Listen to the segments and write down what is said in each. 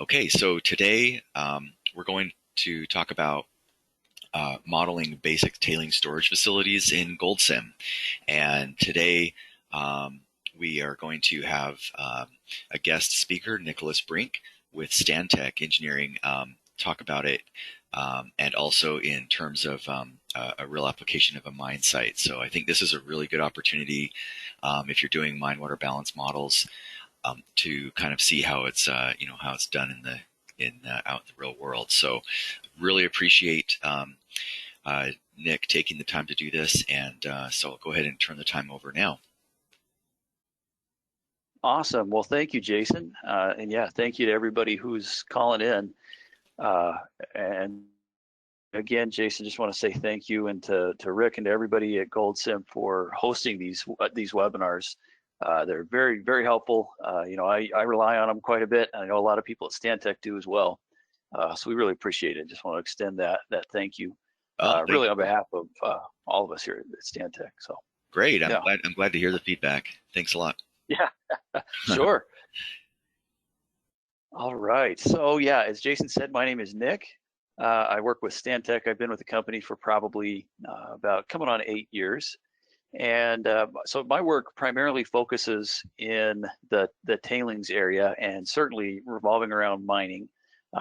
Okay, so today we're going to talk about modeling basic tailing storage facilities in GoldSim. And today we are going to have a guest speaker, Nicholas Brink with Stantec Engineering, talk about it, and also in terms of a real application of a mine site. So I think this is a really good opportunity if you're doing mine water balance models to kind of see how it's how it's done out in the real world. So really appreciate Nick taking the time to do this, and so I'll go ahead and turn the time over now. Awesome. Well, thank you, Jason. And yeah, thank you to everybody who's calling in. And again, Jason, just want to say thank you, and to Rick and to everybody at GoldSim for hosting these webinars. They're very, very helpful. I rely on them quite a bit. I know a lot of people at Stantec do as well. So we really appreciate it. Just want to extend that thank you, really on behalf of all of us here at Stantec. So great. I'm glad to hear the feedback. Thanks a lot. Yeah, sure. All right. So yeah, as Jason said, my name is Nick. I work with Stantec. I've been with the company for probably about coming on 8 years. And so my work primarily focuses in the tailings area, and certainly revolving around mining.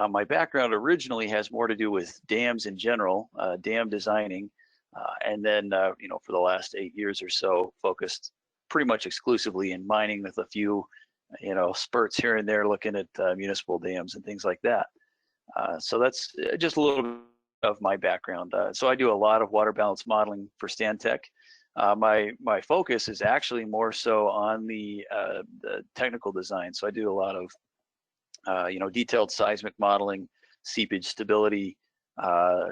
My background originally has more to do with dams in general, dam designing, and then for the last 8 years or so, focused pretty much exclusively in mining, with a few spurts here and there looking at municipal dams and things like that. So that's just a little bit of my background. So I do a lot of water balance modeling for Stantec. My focus is actually more so on the technical design. So I do a lot of detailed seismic modeling, seepage stability,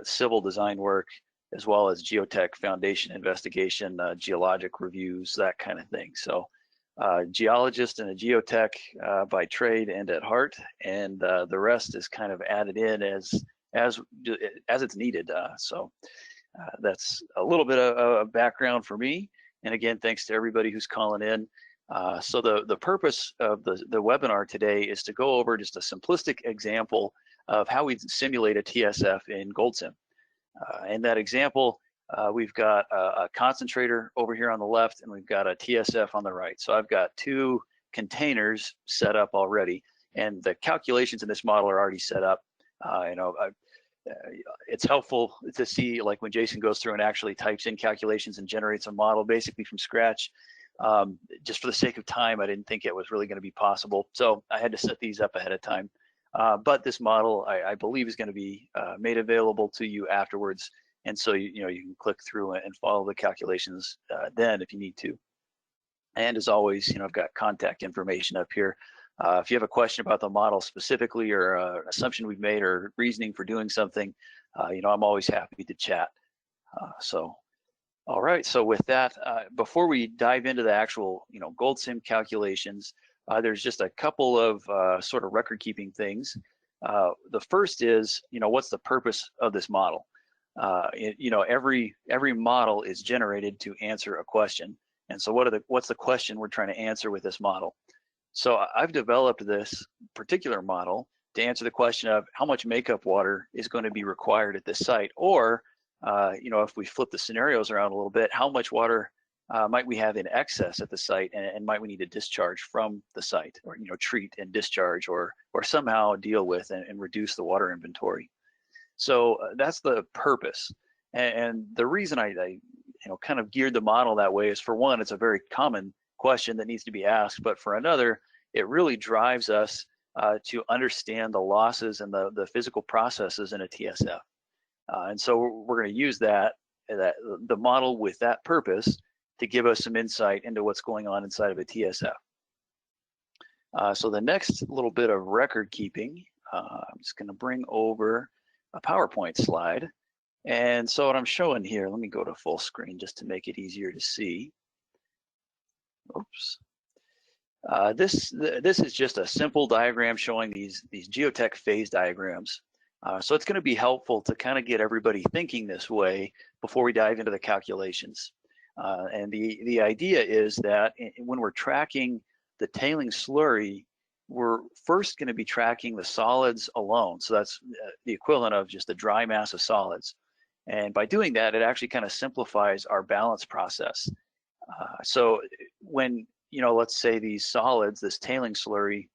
civil design work, as well as geotech foundation investigation, geologic reviews, that kind of thing. So geologist and a geotech by trade and at heart, and the rest is kind of added in as it's needed. So that's a little bit of background for me. And again, thanks to everybody who's calling in. So the purpose of the webinar today is to go over just a simplistic example of how we simulate a TSF in GoldSim. In that example, we've got a concentrator over here on the left, and we've got a TSF on the right. So I've got two containers set up already, and the calculations in this model are already set up. It's helpful to see, like, when Jason goes through and actually types in calculations and generates a model basically from scratch. Just for the sake of time, I didn't think it was really going to be possible, so I had to set these up ahead of time. But this model, I believe, is going to be made available to you afterwards, and so you can click through and follow the calculations then if you need to. And as always, I've got contact information up here. If you have a question about the model specifically, or assumption we've made, or reasoning for doing something, I'm always happy to chat. All right, so with that, before we dive into the actual GoldSim calculations, there's just a couple of sort of record keeping things. The first is, what's the purpose of this model? Every model is generated to answer a question. And so what's the question we're trying to answer with this model? So I've developed this particular model to answer the question of how much makeup water is going to be required at this site, or if we flip the scenarios around a little bit, how much water might we have in excess at the site, and might we need to discharge from the site, or treat and discharge, or somehow deal with and reduce the water inventory. So that's the purpose, and the reason I kind of geared the model that way is, for one, it's a very common question that needs to be asked, but for another, it really drives us to understand the losses and the physical processes in a TSF. And so we're going to use the model with that purpose to give us some insight into what's going on inside of a TSF. So the next little bit of record keeping, I'm just going to bring over a PowerPoint slide. And so what I'm showing here, let me go to full screen just to make it easier to see. Oops. This is just a simple diagram showing these geotech phase diagrams. So it's going to be helpful to kind of get everybody thinking this way before we dive into the calculations. And the idea is that when we're tracking the tailing slurry we're first going to be tracking the solids alone. So that's the equivalent of just the dry mass of solids. And by doing that, it actually kind of simplifies our balance process. So when, let's say these solids, this tailing slurry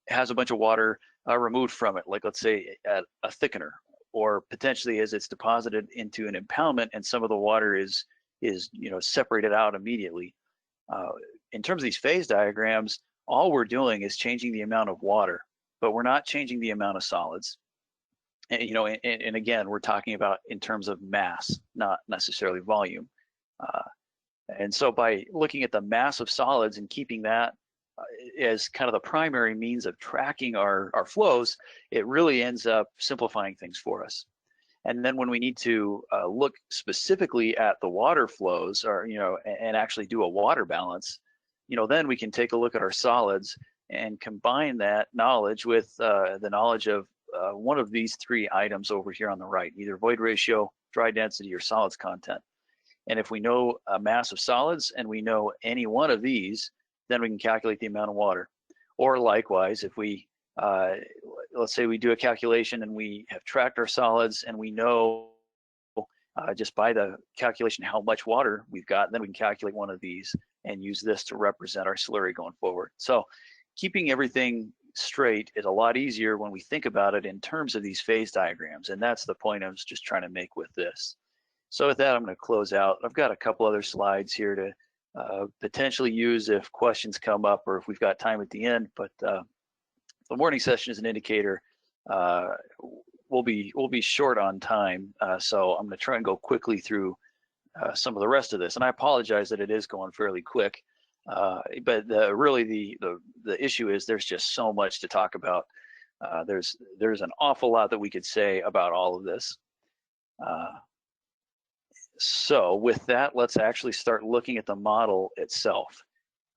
has a bunch of water removed from it, like let's say a thickener, or potentially as it's deposited into an impoundment and some of the water is separated out immediately. In terms of these phase diagrams, all we're doing is changing the amount of water, but we're not changing the amount of solids. And, and again, we're talking about in terms of mass, not necessarily volume. And so by looking at the mass of solids and keeping that as kind of the primary means of tracking our flows, it really ends up simplifying things for us. And then when we need to look specifically at the water flows, or and actually do a water balance, then we can take a look at our solids and combine that knowledge with the knowledge of one of these three items over here on the right, either void ratio, dry density, or solids content. And if we know a mass of solids and we know any one of these, then we can calculate the amount of water. Or likewise, if we let's say we do a calculation and we have tracked our solids and we know just by the calculation how much water we've got, then we can calculate one of these and use this to represent our slurry going forward. So keeping everything straight is a lot easier when we think about it in terms of these phase diagrams, and that's the point I was just trying to make with this. So with that, I'm going to close out. I've got a couple other slides here to potentially use if questions come up or if we've got time at the end, but the morning session is an indicator. We'll be short on time, so I'm going to try and go quickly through some of the rest of this. And I apologize that it is going fairly quick, but really the issue is there's just so much to talk about. There's an awful lot that we could say about all of this. So with that, let's actually start looking at the model itself.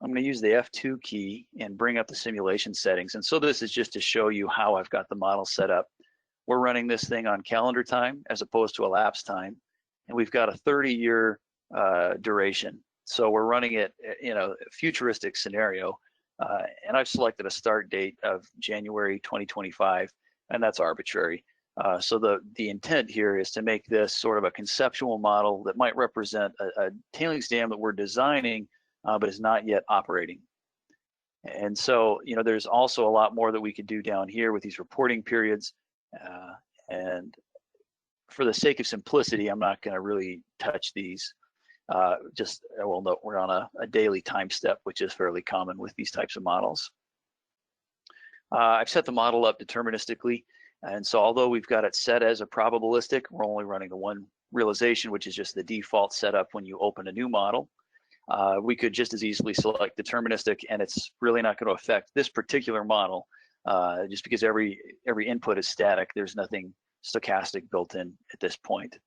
I'm going to use the F2 key and bring up the simulation settings. And so this is just to show you how I've got the model set up. We're running this thing on calendar time as opposed to elapsed time. And we've got a 30-year duration. So we're running it in a futuristic scenario. And I've selected a start date of January 2025, and that's arbitrary. So the intent here is to make this sort of a conceptual model that might represent a tailings dam that we're designing, but is not yet operating. And so, there's also a lot more that we could do down here with these reporting periods. And for the sake of simplicity, I'm not going to really touch these. Just I will note we're on a daily time step, which is fairly common with these types of models. I've set the model up deterministically. And so although we've got it set as a probabilistic, we're only running the one realization, which is just the default setup when you open a new model. We could just as easily select deterministic, and it's really not going to affect this particular model, just because every input is static. There's nothing stochastic built in at this point.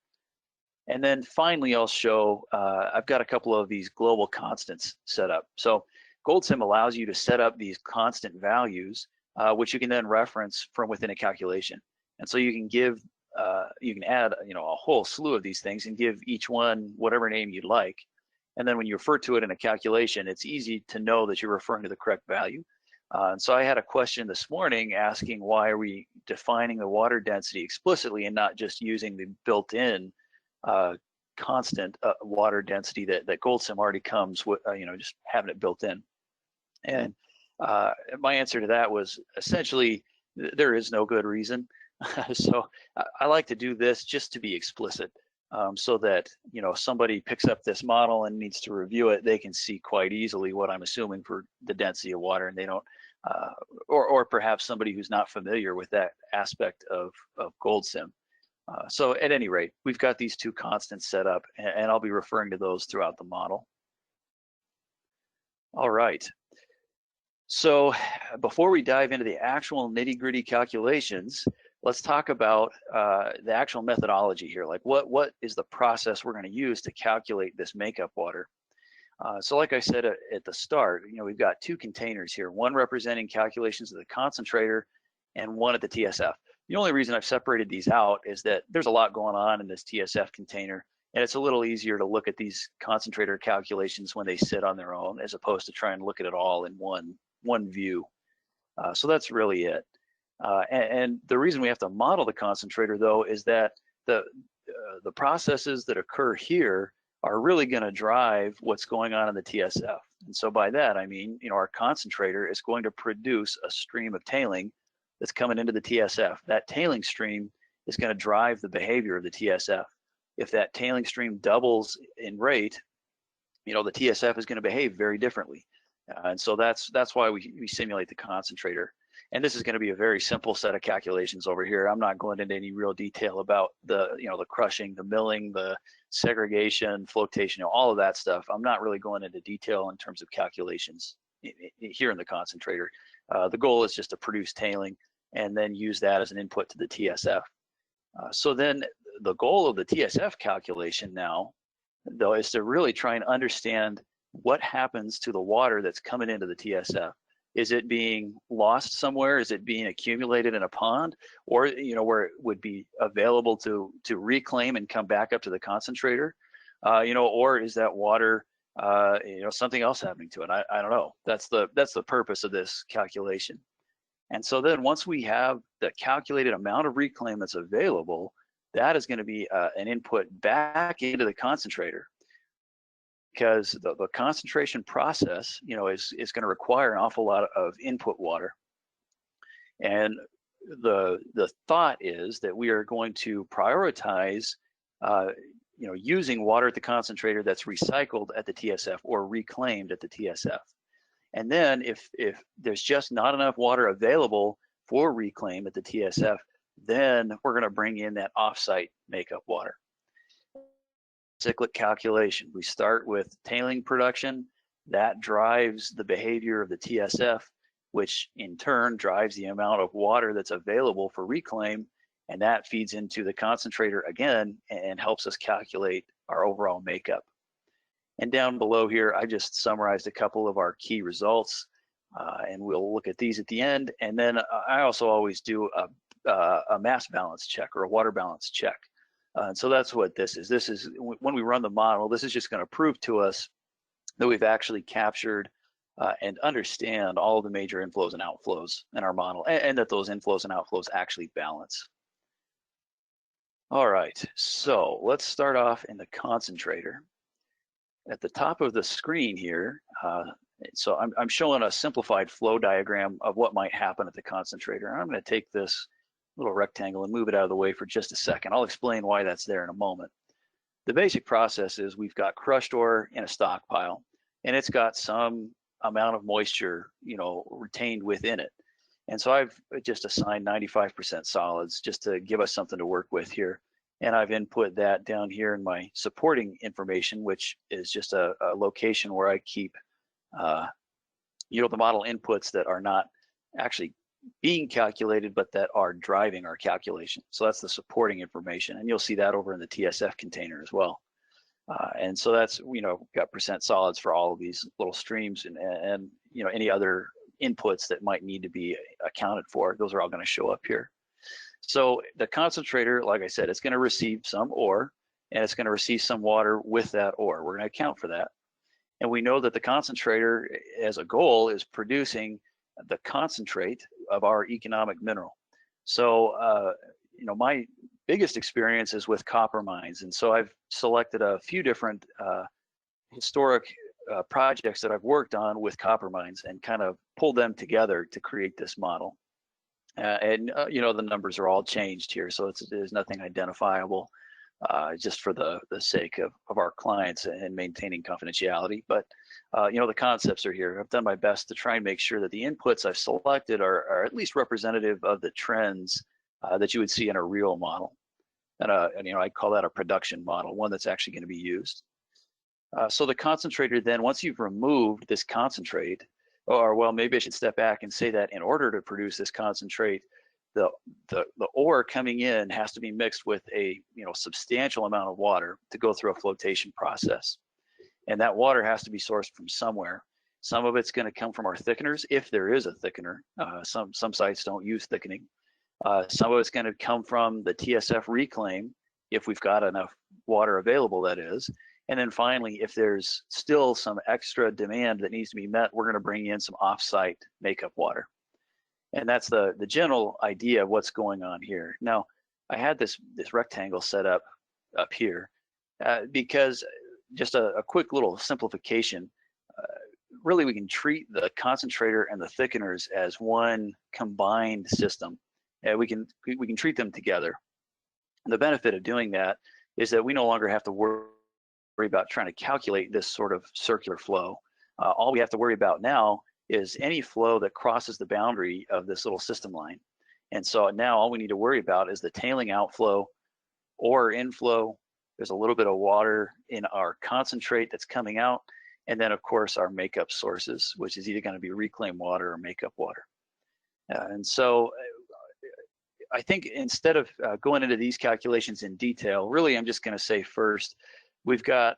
And then finally, I'll show, I've got a couple of these global constants set up. So GoldSim allows you to set up these constant values, which you can then reference from within a calculation. And so you can give, you can add, a whole slew of these things and give each one whatever name you'd like. And then when you refer to it in a calculation, it's easy to know that you're referring to the correct value. And so I had a question this morning asking why are we defining the water density explicitly and not just using the built-in constant water density that GoldSim already comes with, just having it built in. And my answer to that was essentially there is no good reason. So I like to do this just to be explicit, so that if somebody picks up this model and needs to review it, they can see quite easily what I'm assuming for the density of water, and they don't, or perhaps somebody who's not familiar with that aspect of GoldSim. So at any rate, we've got these two constants set up, and I'll be referring to those throughout the model. All right. So before we dive into the actual nitty-gritty calculations, let's talk about the actual methodology here. Like what is the process we're going to use to calculate this makeup water? So like I said at the start, we've got two containers here, one representing calculations of the concentrator and one at the TSF. The only reason I've separated these out is that there's a lot going on in this TSF container, and it's a little easier to look at these concentrator calculations when they sit on their own, as opposed to try and look at it all in one view. So that's really it. And the reason we have to model the concentrator, though, is that the processes that occur here are really going to drive what's going on in the TSF. And so by that, I mean, our concentrator is going to produce a stream of tailing that's coming into the TSF. That tailing stream is going to drive the behavior of the TSF. If that tailing stream doubles in rate, the TSF is going to behave very differently. And so that's why we simulate the concentrator. And this is going to be a very simple set of calculations over here. I'm not going into any real detail about the crushing, the milling, the segregation, flotation, all of that stuff. I'm not really going into detail in terms of calculations here in the concentrator. The goal is just to produce tailing and then use that as an input to the TSF. So then the goal of the TSF calculation now, though, is to really try and understand what happens to the water that's coming into the TSF. Is it being lost somewhere? Is it being accumulated in a pond, or where it would be available to reclaim and come back up to the concentrator? Or is that water something else happening to it? I don't know. That's the purpose of this calculation. And so then once we have the calculated amount of reclaim that's available, that is going to be an input back into the concentrator, because the concentration process, is going to require an awful lot of input water. And the thought is that we are going to prioritize, using water at the concentrator that's recycled at the TSF or reclaimed at the TSF. And then if there's just not enough water available for reclaim at the TSF, then we're going to bring in that offsite makeup water. Cyclic calculation. We start with tailing production. That drives the behavior of the TSF, which in turn drives the amount of water that's available for reclaim, and that feeds into the concentrator again and helps us calculate our overall makeup. And down below here, I just summarized a couple of our key results, and we'll look at these at the end. And then I also always do a mass balance check or a water balance check. And so that's what this is. This is when we run the model, this is just going to prove to us that we've actually captured and understand all of the major inflows and outflows in our model, and that those inflows and outflows actually balance. All right, so let's start off in the concentrator. At the top of the screen here, so I'm showing a simplified flow diagram of what might happen at the concentrator. I'm going to take this little rectangle and move it out of the way for just a second. I'll explain why that's there in a moment. The basic process is we've got crushed ore in a stockpile, and it's got some amount of moisture, retained within it. And so I've just assigned 95% solids just to give us something to work with here. And I've input that down here in my supporting information, which is just a location where I keep, the model inputs that are not actually being calculated, but that are driving our calculation. So that's the supporting information, and you'll see that over in the TSF container as well. And so that's, got percent solids for all of these little streams, and any other inputs that might need to be accounted for. Those are all going to show up here. So the concentrator, like I said, it's going to receive some ore, and it's going to receive some water with that ore. We're going to account for that. And we know that the concentrator, as a goal, is producing the concentrate of our economic mineral. So, my biggest experience is with copper mines. And so I've selected a few different historic projects that I've worked on with copper mines and kind of pulled them together to create this model. The numbers are all changed here, so there's nothing identifiable, just for the sake of our clients and maintaining confidentiality. But the concepts are here. I've done my best to try and make sure that the inputs I've selected are at least representative of the trends that you would see in a real model. And I call that a production model, one that's actually going to be used. So the concentrator then, once you've removed this concentrate, or well, maybe I should step back and say that in order to produce this concentrate, the ore coming in has to be mixed with a substantial amount of water to go through a flotation process, and that water has to be sourced from somewhere. Some of it's going to come from our thickeners, if there is a thickener. Some sites don't use thickening. Some of it's going to come from the TSF reclaim, if we've got enough water available, that is. And then finally, if there's still some extra demand that needs to be met, we're going to bring in some off-site makeup water. And that's the general idea of what's going on here. Now, I had this rectangle set up here because just a quick little simplification. Really, we can treat the concentrator and the thickeners as one combined system. We can treat them together. And the benefit of doing that is that we no longer have to worry about trying to calculate this sort of circular flow. All we have to worry about now is any flow that crosses the boundary of this little system line. And so now all we need to worry about is the tailing outflow or inflow. There's a little bit of water in our concentrate that's coming out. And then, of course, our makeup sources, which is either going to be reclaimed water or makeup water. And so I think instead of going into these calculations in detail, really, I'm just going to say first, we've got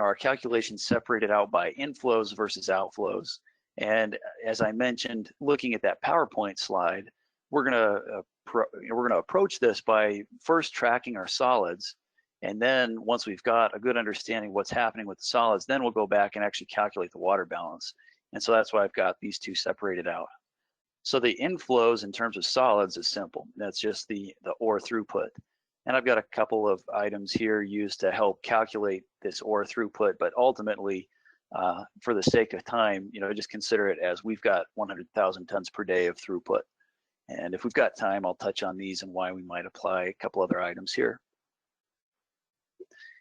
our calculations separated out by inflows versus outflows. And as I mentioned, looking at that PowerPoint slide, we're going to approach this by first tracking our solids. And then once we've got a good understanding of what's happening with the solids, then we'll go back and actually calculate the water balance. And so that's why I've got these two separated out. So the inflows in terms of solids is simple. That's just the ore throughput. And I've got a couple of items here used to help calculate this ore throughput, but ultimately, for the sake of time, just consider it as we've got 100,000 tons per day of throughput. And if we've got time, I'll touch on these and why we might apply a couple other items here.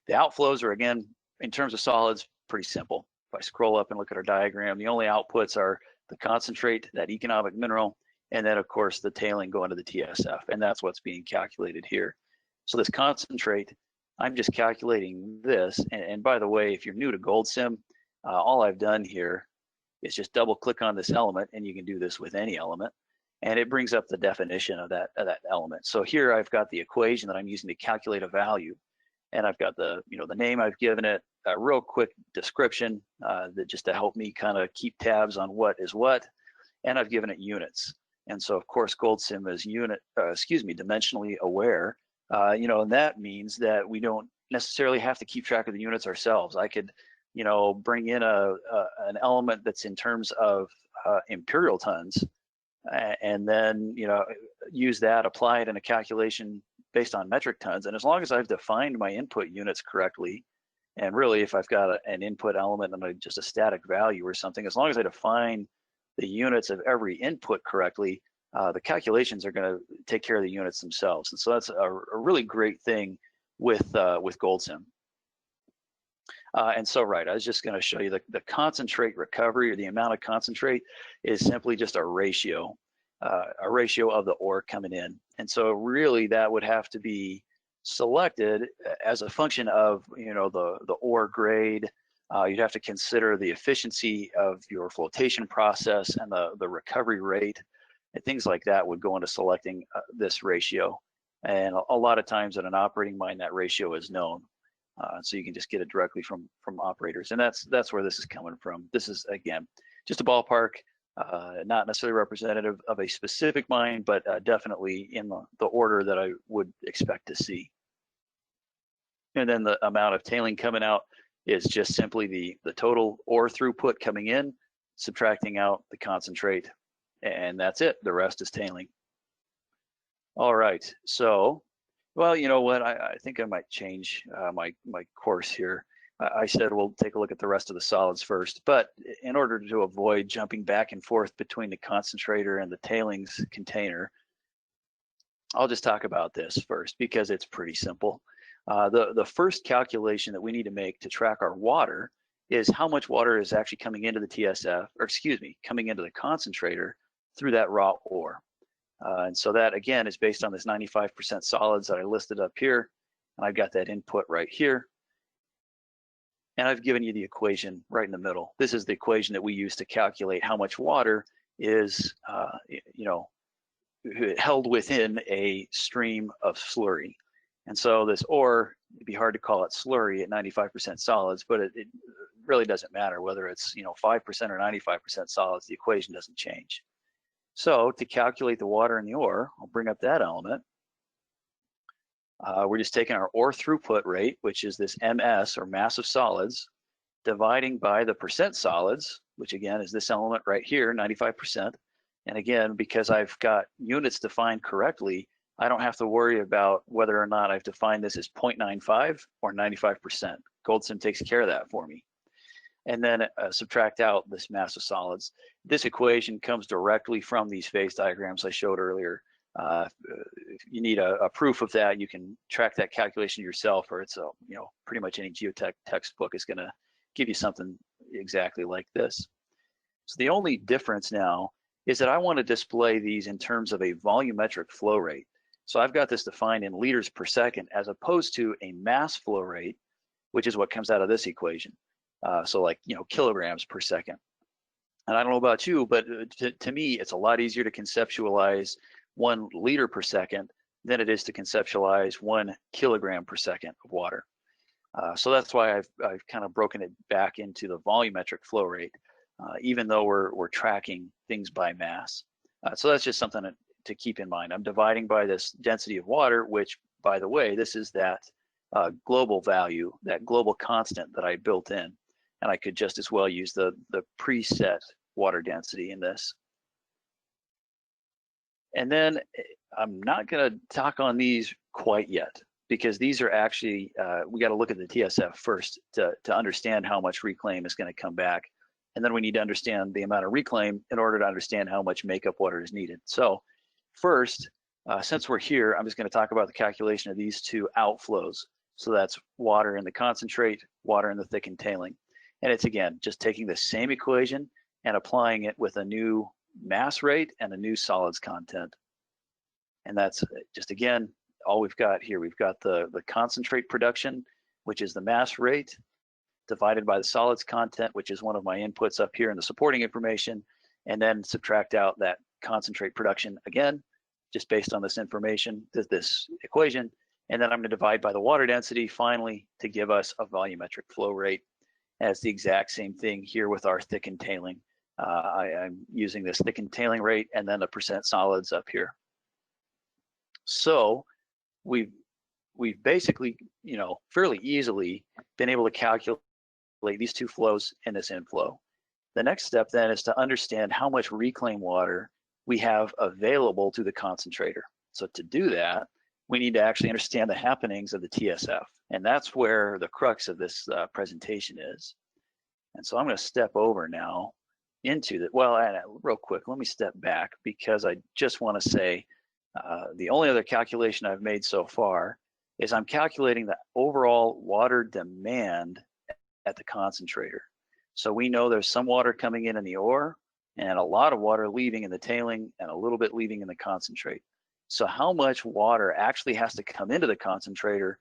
The outflows are, again, in terms of solids, pretty simple. If I scroll up and look at our diagram, the only outputs are the concentrate, that economic mineral, and then, of course, the tailing going to the TSF, and that's what's being calculated here. So this concentrate, I'm just calculating this, and by the way, if you're new to GoldSim, all I've done here is just double-click on this element, and you can do this with any element, and it brings up the definition of that element. So here I've got the equation that I'm using to calculate a value, and I've got the name I've given it, a real quick description that just to help me kind of keep tabs on what is what, and I've given it units. And so of course GoldSim is dimensionally aware, and that means that we don't necessarily have to keep track of the units ourselves. I could, bring in an element that's in terms of imperial tons, and then use that, apply it in a calculation based on metric tons. And as long as I've defined my input units correctly, and really if I've got an input element and just a static value or something, as long as I define the units of every input correctly, the calculations are going to take care of the units themselves. And so that's a really great thing with GoldSim. And so, right, I was just going to show you the concentrate recovery, or the amount of concentrate, is simply just a ratio of the ore coming in. And so really that would have to be selected as a function of, the ore grade. You'd have to consider the efficiency of your flotation process and the recovery rate, and things like that would go into selecting this ratio. And a lot of times at an operating mine, that ratio is known. So you can just get it directly from operators. And that's where this is coming from. This is, again, just a ballpark, not necessarily representative of a specific mine, but definitely in the order that I would expect to see. And then the amount of tailing coming out is just simply the total ore throughput coming in, subtracting out the concentrate, and that's it. The rest is tailing. All right, so, well, you know what? I think I might change my course here. I said we'll take a look at the rest of the solids first, but in order to avoid jumping back and forth between the concentrator and the tailings container, I'll just talk about this first because it's pretty simple. The first calculation that we need to make to track our water is how much water is actually coming into the TSF, or excuse me, coming into the concentrator through that raw ore. And so that, again, is based on this 95% solids that I listed up here. And I've got that input right here. And I've given you the equation right in the middle. This is the equation that we use to calculate how much water is, held within a stream of slurry. And so this ore, it'd be hard to call it slurry at 95% solids, but it really doesn't matter whether it's 5% or 95% solids. The equation doesn't change. So to calculate the water in the ore, I'll bring up that element. We're just taking our ore throughput rate, which is this MS, or mass of solids, dividing by the percent solids, which again is this element right here, 95%, And again, because I've got units defined correctly, I don't have to worry about whether or not I've defined this as 0.95 or 95%. GoldSim takes care of that for me. And then subtract out this mass of solids. This equation comes directly from these phase diagrams I showed earlier. If you need a proof of that, you can track that calculation yourself, or it's pretty much any geotech textbook is going to give you something exactly like this. So the only difference now is that I want to display these in terms of a volumetric flow rate. So I've got this defined in liters per second as opposed to a mass flow rate, which is what comes out of this equation. So like, kilograms per second. And I don't know about you, but to me, it's a lot easier to conceptualize 1 liter per second than it is to conceptualize 1 kilogram per second of water. So that's why I've kind of broken it back into the volumetric flow rate, even though we're tracking things by mass. So that's just something to keep in mind. I'm dividing by this density of water, which, by the way, this is that global value, that global constant that I built in. And I could just as well use the preset water density in this. And then I'm not going to talk on these quite yet, because these are actually, we got to look at the TSF first to understand how much reclaim is going to come back. And then we need to understand the amount of reclaim in order to understand how much makeup water is needed. So first, since we're here, I'm just going to talk about the calculation of these two outflows. So that's water in the concentrate, water in the thickened tailing. And it's, again, just taking the same equation and applying it with a new mass rate and a new solids content. And that's just, again, all we've got here. We've got the concentrate production, which is the mass rate, divided by the solids content, which is one of my inputs up here in the supporting information, and then subtract out that concentrate production, again, just based on this information, this equation. And then I'm going to divide by the water density, finally, to give us a volumetric flow rate. And it's the exact same thing here with our thickened tailing. I'm using this thickened tailing rate and then the percent solids up here. So we've basically, fairly easily been able to calculate these two flows in this inflow. The next step then is to understand how much reclaimed water we have available to the concentrator. So to do that, we need to actually understand the happenings of the TSF. And that's where the crux of this presentation is. And so I'm going to step over now into that. Well, real quick, let me step back, because I just want to say the only other calculation I've made so far is I'm calculating the overall water demand at the concentrator. So we know there's some water coming in the ore and a lot of water leaving in the tailing and a little bit leaving in the concentrate. So how much water actually has to come into the concentrator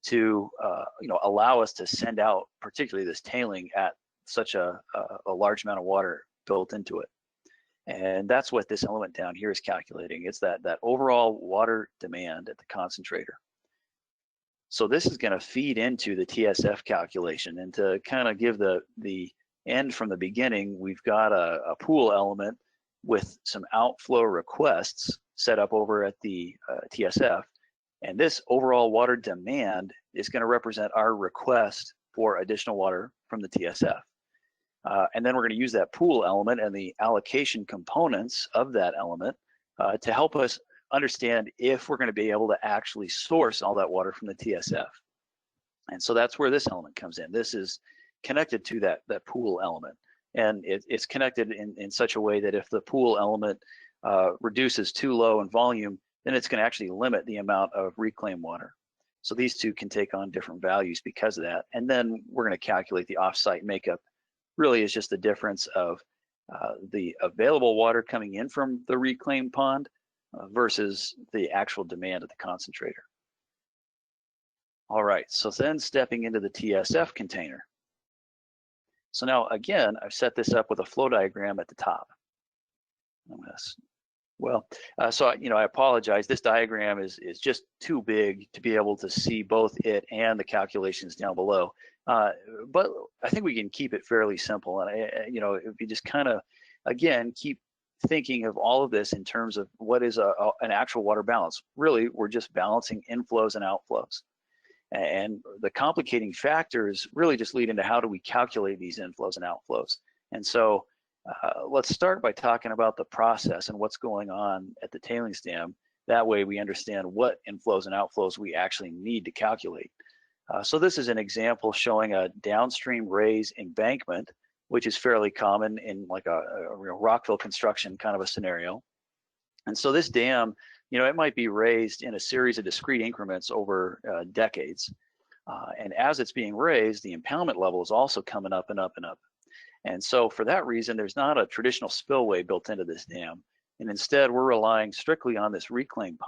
to allow us to send out particularly this tailing at such a large amount of water built into it. And that's what this element down here is calculating. It's that overall water demand at the concentrator. So this is going to feed into the TSF calculation. And to kind of give the end from the beginning, we've got a pool element with some outflow requests set up over at the TSF. And this overall water demand is going to represent our request for additional water from the TSF. And then we're going to use that pool element and the allocation components of that element to help us understand if we're going to be able to actually source all that water from the TSF. And so that's where this element comes in. This is connected to that pool element. And it's connected in such a way that if the pool element reduces too low in volume, then it's going to actually limit the amount of reclaimed water. So these two can take on different values because of that. And then we're going to calculate the offsite makeup. Really is just the difference of the available water coming in from the reclaimed pond versus the actual demand of the concentrator. All right, so then stepping into the TSF container. So now again, I've set this up with a flow diagram at the top. So I apologize. This diagram is just too big to be able to see both it and the calculations down below. But I think we can keep it fairly simple. And if you just kind of, again, keep thinking of all of this in terms of what is an actual water balance. Really, we're just balancing inflows and outflows. And the complicating factors really just lead into how do we calculate these inflows and outflows. And so Let's start by talking about the process and what's going on at the tailings dam. That way we understand what inflows and outflows we actually need to calculate. So this is an example showing a downstream raise embankment, which is fairly common in like a rockfill construction kind of a scenario. And so this dam, it might be raised in a series of discrete increments over decades. And as it's being raised, the impoundment level is also coming up and up and up. And so for that reason, there's not a traditional spillway built into this dam. And instead, we're relying strictly on this reclaim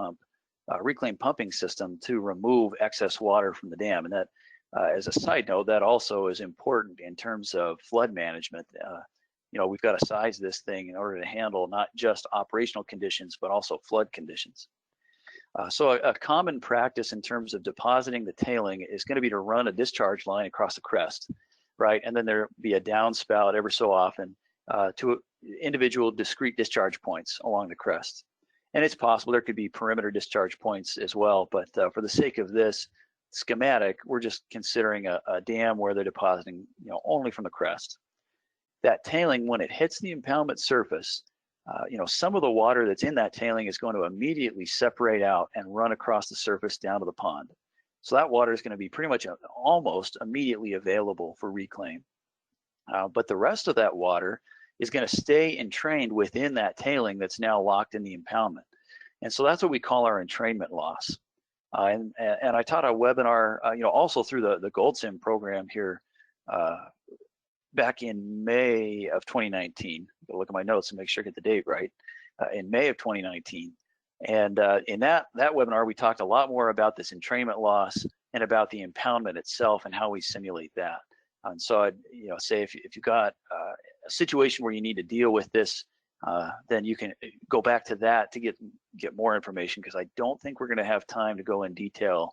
pumping system to remove excess water from the dam. And that, as a side note, that also is important in terms of flood management. We've got to size this thing in order to handle not just operational conditions, but also flood conditions. So a common practice in terms of depositing the tailing is going to be to run a discharge line across the crest, right? And then there'll be a downspout every so often to individual discrete discharge points along the crest. And it's possible there could be perimeter discharge points as well, but for the sake of this schematic, we're just considering a dam where they're depositing, only from the crest. That tailing, when it hits the impoundment surface, some of the water that's in that tailing is going to immediately separate out and run across the surface down to the pond. So that water is going to be pretty much almost immediately available for reclaim. But the rest of that water is going to stay entrained within that tailing that's now locked in the impoundment. And so that's what we call our entrainment loss. And I taught a webinar, also through the GoldSim program here back in May of 2019. I'll look at my notes and make sure I get the date right. In May of 2019. And in that webinar, we talked a lot more about this entrainment loss and about the impoundment itself and how we simulate that. And so I'd say if you've got a situation where you need to deal with this, then you can go back to that to get more information, because I don't think we're going to have time to go in detail,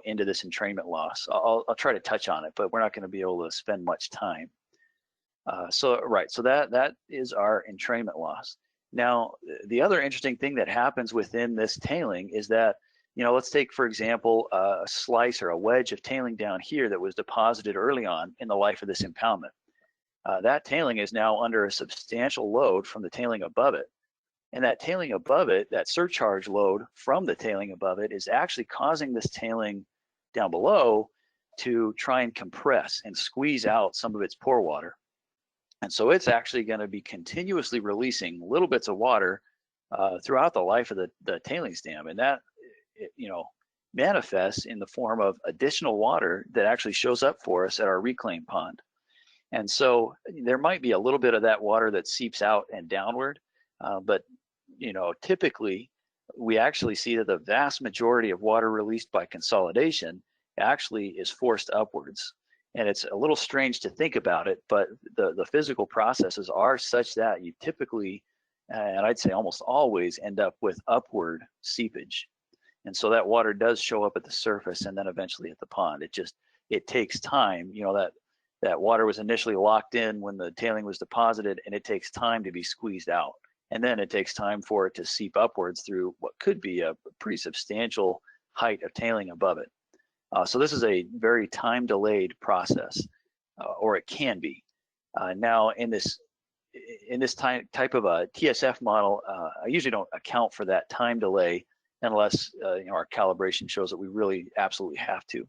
into this entrainment loss. I'll try to touch on it, but we're not going to be able to spend much time. So that is our entrainment loss. Now, the other interesting thing that happens within this tailing is that, let's take, for example, a slice or a wedge of tailing down here that was deposited early on in the life of this impoundment. That tailing is now under a substantial load from the tailing above it. And that tailing above it, that surcharge load from the tailing above it, is actually causing this tailing down below to try and compress and squeeze out some of its pore water. And so it's actually going to be continuously releasing little bits of water throughout the life of the tailings dam. And that, manifests in the form of additional water that actually shows up for us at our reclaim pond. And so there might be a little bit of that water that seeps out and downward, but typically we actually see that the vast majority of water released by consolidation actually is forced upwards. And it's a little strange to think about it, but the physical processes are such that you typically, and I'd say almost always, end up with upward seepage. And so that water does show up at the surface and then eventually at the pond. It takes time. That water was initially locked in when the tailing was deposited, and it takes time to be squeezed out. And then it takes time for it to seep upwards through what could be a pretty substantial height of tailing above it. So this is a very time-delayed process, or it can be. Now, in this type of a TSF model, I usually don't account for that time delay unless our calibration shows that we really absolutely have to.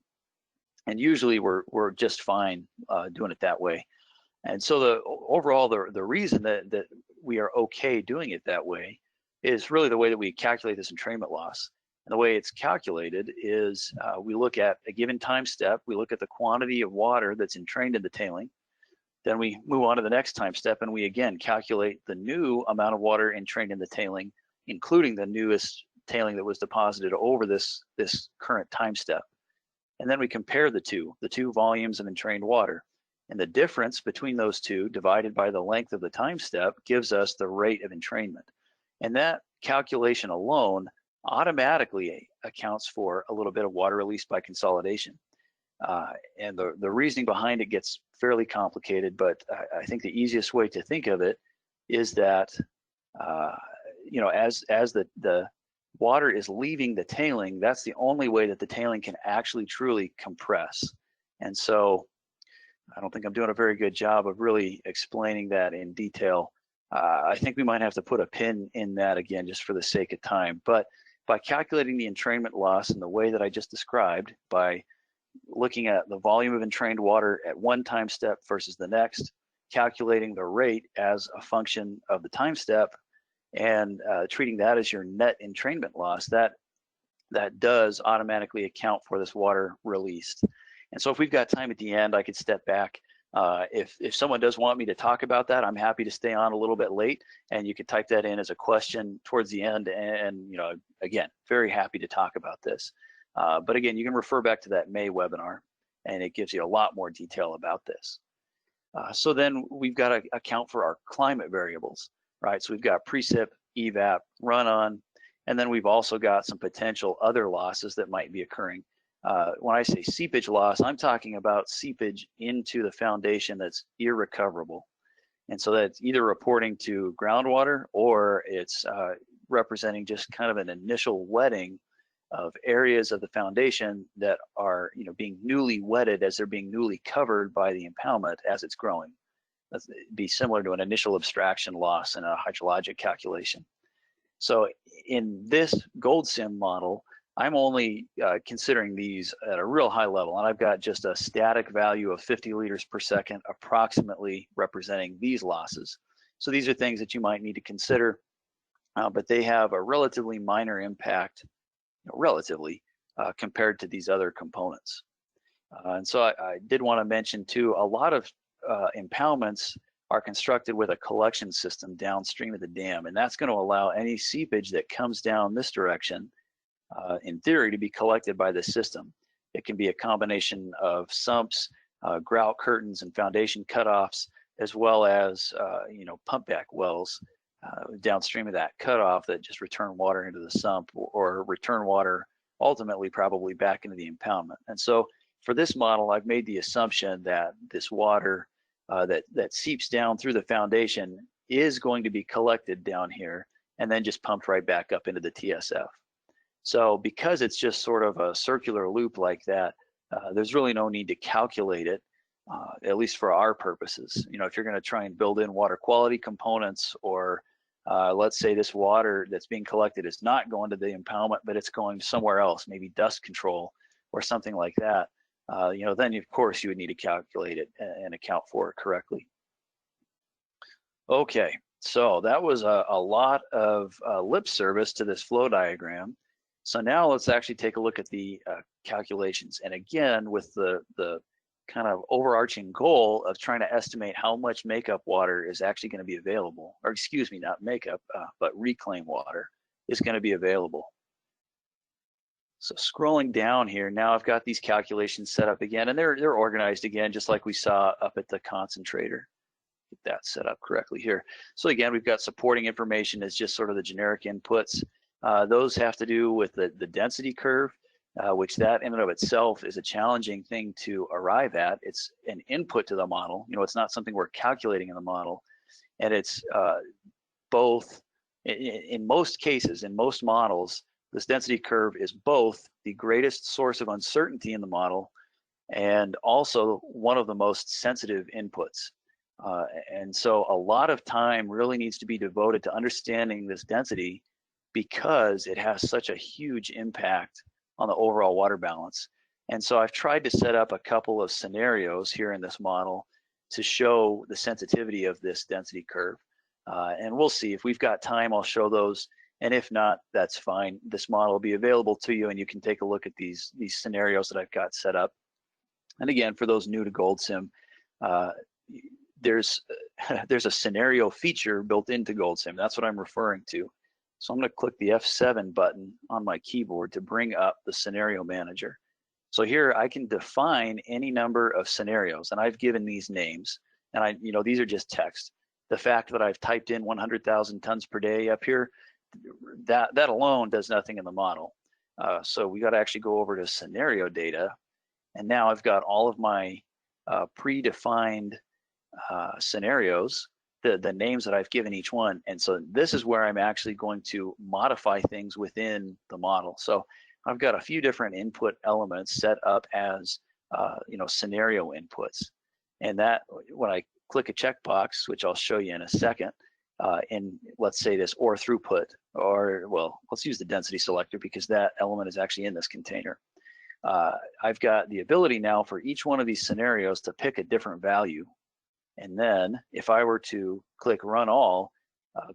And usually we're just fine doing it that way. And so the reason that we are okay doing it that way is really the way that we calculate this entrainment loss. And the way it's calculated is we look at a given time step, we look at the quantity of water that's entrained in the tailing, then we move on to the next time step, and we again calculate the new amount of water entrained in the tailing, including the newest tailing that was deposited over this current time step. And then we compare the two volumes of entrained water. And the difference between those two divided by the length of the time step gives us the rate of entrainment. And that calculation alone automatically accounts for a little bit of water released by consolidation. And the reasoning behind it gets fairly complicated, but I think the easiest way to think of it is that, as the water is leaving the tailing, that's the only way that the tailing can actually truly compress. And so I don't think I'm doing a very good job of really explaining that in detail. I think we might have to put a pin in that again just for the sake of time. But by calculating the entrainment loss in the way that I just described, by looking at the volume of entrained water at one time step versus the next, calculating the rate as a function of the time step, and treating that as your net entrainment loss, that does automatically account for this water released. And so if we've got time at the end, I could step back. If someone does want me to talk about that, I'm happy to stay on a little bit late, and you could type that in as a question towards the end. And you know, again, very happy to talk about this. But again, you can refer back to that May webinar, and it gives you a lot more detail about this. So then we've got to account for our climate variables, right? So we've got precip, evap, run-on, and then we've also got some potential other losses that might be occurring. When I say seepage loss, I'm talking about seepage into the foundation that's irrecoverable. And so that's either reporting to groundwater, or it's representing just kind of an initial wetting of areas of the foundation that are, you know, being newly wetted as they're being newly covered by the impoundment as it's growing. That'd be similar to an initial abstraction loss in a hydrologic calculation. So in this GoldSim model, I'm only considering these at a real high level, and I've got just a static value of 50 liters per second approximately representing these losses. So these are things that you might need to consider, but they have a relatively minor impact, relatively, compared to these other components. And so I did want to mention too, a lot of impoundments are constructed with a collection system downstream of the dam, and that's going to allow any seepage that comes down this direction, in theory, to be collected by the system. It can be a combination of sumps, grout curtains, and foundation cutoffs, as well as you know, pump back wells downstream of that cutoff that just return water into the sump, or return water ultimately probably back into the impoundment. And so for this model, I've made the assumption that this water that seeps down through the foundation is going to be collected down here and then just pumped right back up into the TSF. So because it's just sort of a circular loop like that, there's really no need to calculate it, at least for our purposes. You know, if you're going to try and build in water quality components, or let's say this water that's being collected is not going to the impoundment, but it's going somewhere else, maybe dust control or something like that, you know, then of course you would need to calculate it and account for it correctly. Okay, so that was a lot of lip service to this flow diagram. So now let's actually take a look at the calculations. And again, with the kind of overarching goal of trying to estimate how much makeup water is actually going to be available, or excuse me, not makeup, but reclaimed water is going to be available. So scrolling down here, now I've got these calculations set up again, and they're organized again, just like we saw up at the concentrator. Get that set up correctly here. So again, we've got supporting information as just sort of the generic inputs. Those have to do with the density curve, which that in and of itself is a challenging thing to arrive at. It's an input to the model. You know, it's not something we're calculating in the model. And it's both, in most cases, in most models, this density curve is both the greatest source of uncertainty in the model and also one of the most sensitive inputs. And so a lot of time really needs to be devoted to understanding this density, because it has such a huge impact on the overall water balance. And so I've tried to set up a couple of scenarios here in this model to show the sensitivity of this density curve. And we'll see if we've got time, I'll show those. And if not, that's fine. This model will be available to you, and you can take a look at these scenarios that I've got set up. And again, for those new to GoldSim, there's a scenario feature built into GoldSim. That's what I'm referring to. So I'm going to click the F7 button on my keyboard to bring up the scenario manager. So here I can define any number of scenarios, and I've given these names, and you know, these are just text. The fact that I've typed in 100,000 tons per day up here, that alone does nothing in the model. So we got to actually go over to scenario data, and now I've got all of my predefined scenarios, the names that I've given each one. And so this is where I'm actually going to modify things within the model. So I've got a few different input elements set up as you know, scenario inputs. And that, when I click a checkbox, which I'll show you in a second, in, let's say, this ore throughput, or, well, let's use the density selector because that element is actually in this container. I've got the ability now for each one of these scenarios to pick a different value. And then if I were to click run all,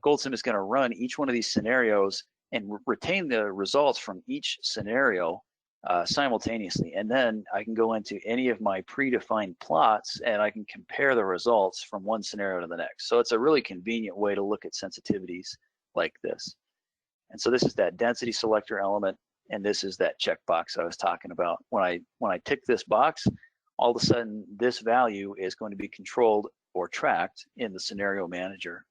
GoldSim is going to run each one of these scenarios and retain the results from each scenario simultaneously. And then I can go into any of my predefined plots and I can compare the results from one scenario to the next. So it's a really convenient way to look at sensitivities like this. And so this is that density selector element, and this is that checkbox I was talking about. When I tick this box, all of a sudden this value is going to be controlled or tracked in the scenario manager.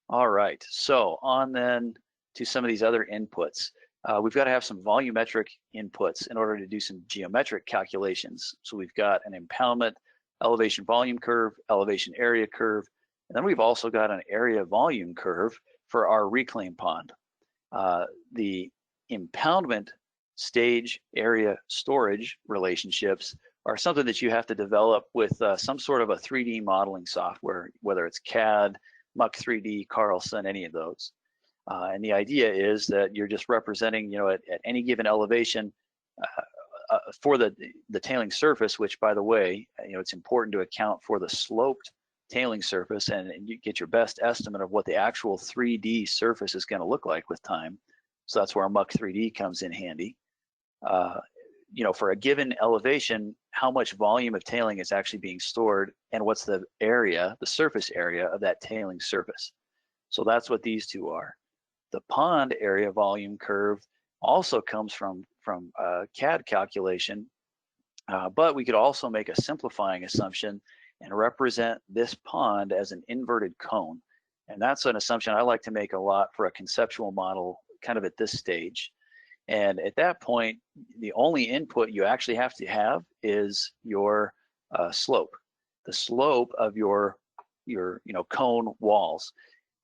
All right, so on then to some of these other inputs. We've got to have some volumetric inputs in order to do some geometric calculations. So we've got an impoundment, elevation volume curve, elevation area curve, and then we've also got an area volume curve for our reclaim pond. The impoundment stage area storage relationships are something that you have to develop with some sort of a 3D modeling software, whether it's CAD, Muck 3D, Carlson, any of those. And the idea is that you're just representing, at any given elevation for the tailing surface, which, by the way, it's important to account for the sloped tailing surface, and you get your best estimate of what the actual 3D surface is going to look like with time. So that's where Muck 3D comes in handy. For a given elevation, how much volume of tailing is actually being stored, and what's the area, the surface area of that tailing surface. So that's what these two are. The pond area volume curve also comes from CAD calculation, but we could also make a simplifying assumption and represent this pond as an inverted cone. And that's an assumption I like to make a lot for a conceptual model kind of at this stage. And at that point, the only input you actually have to have is your slope, the slope of your cone walls.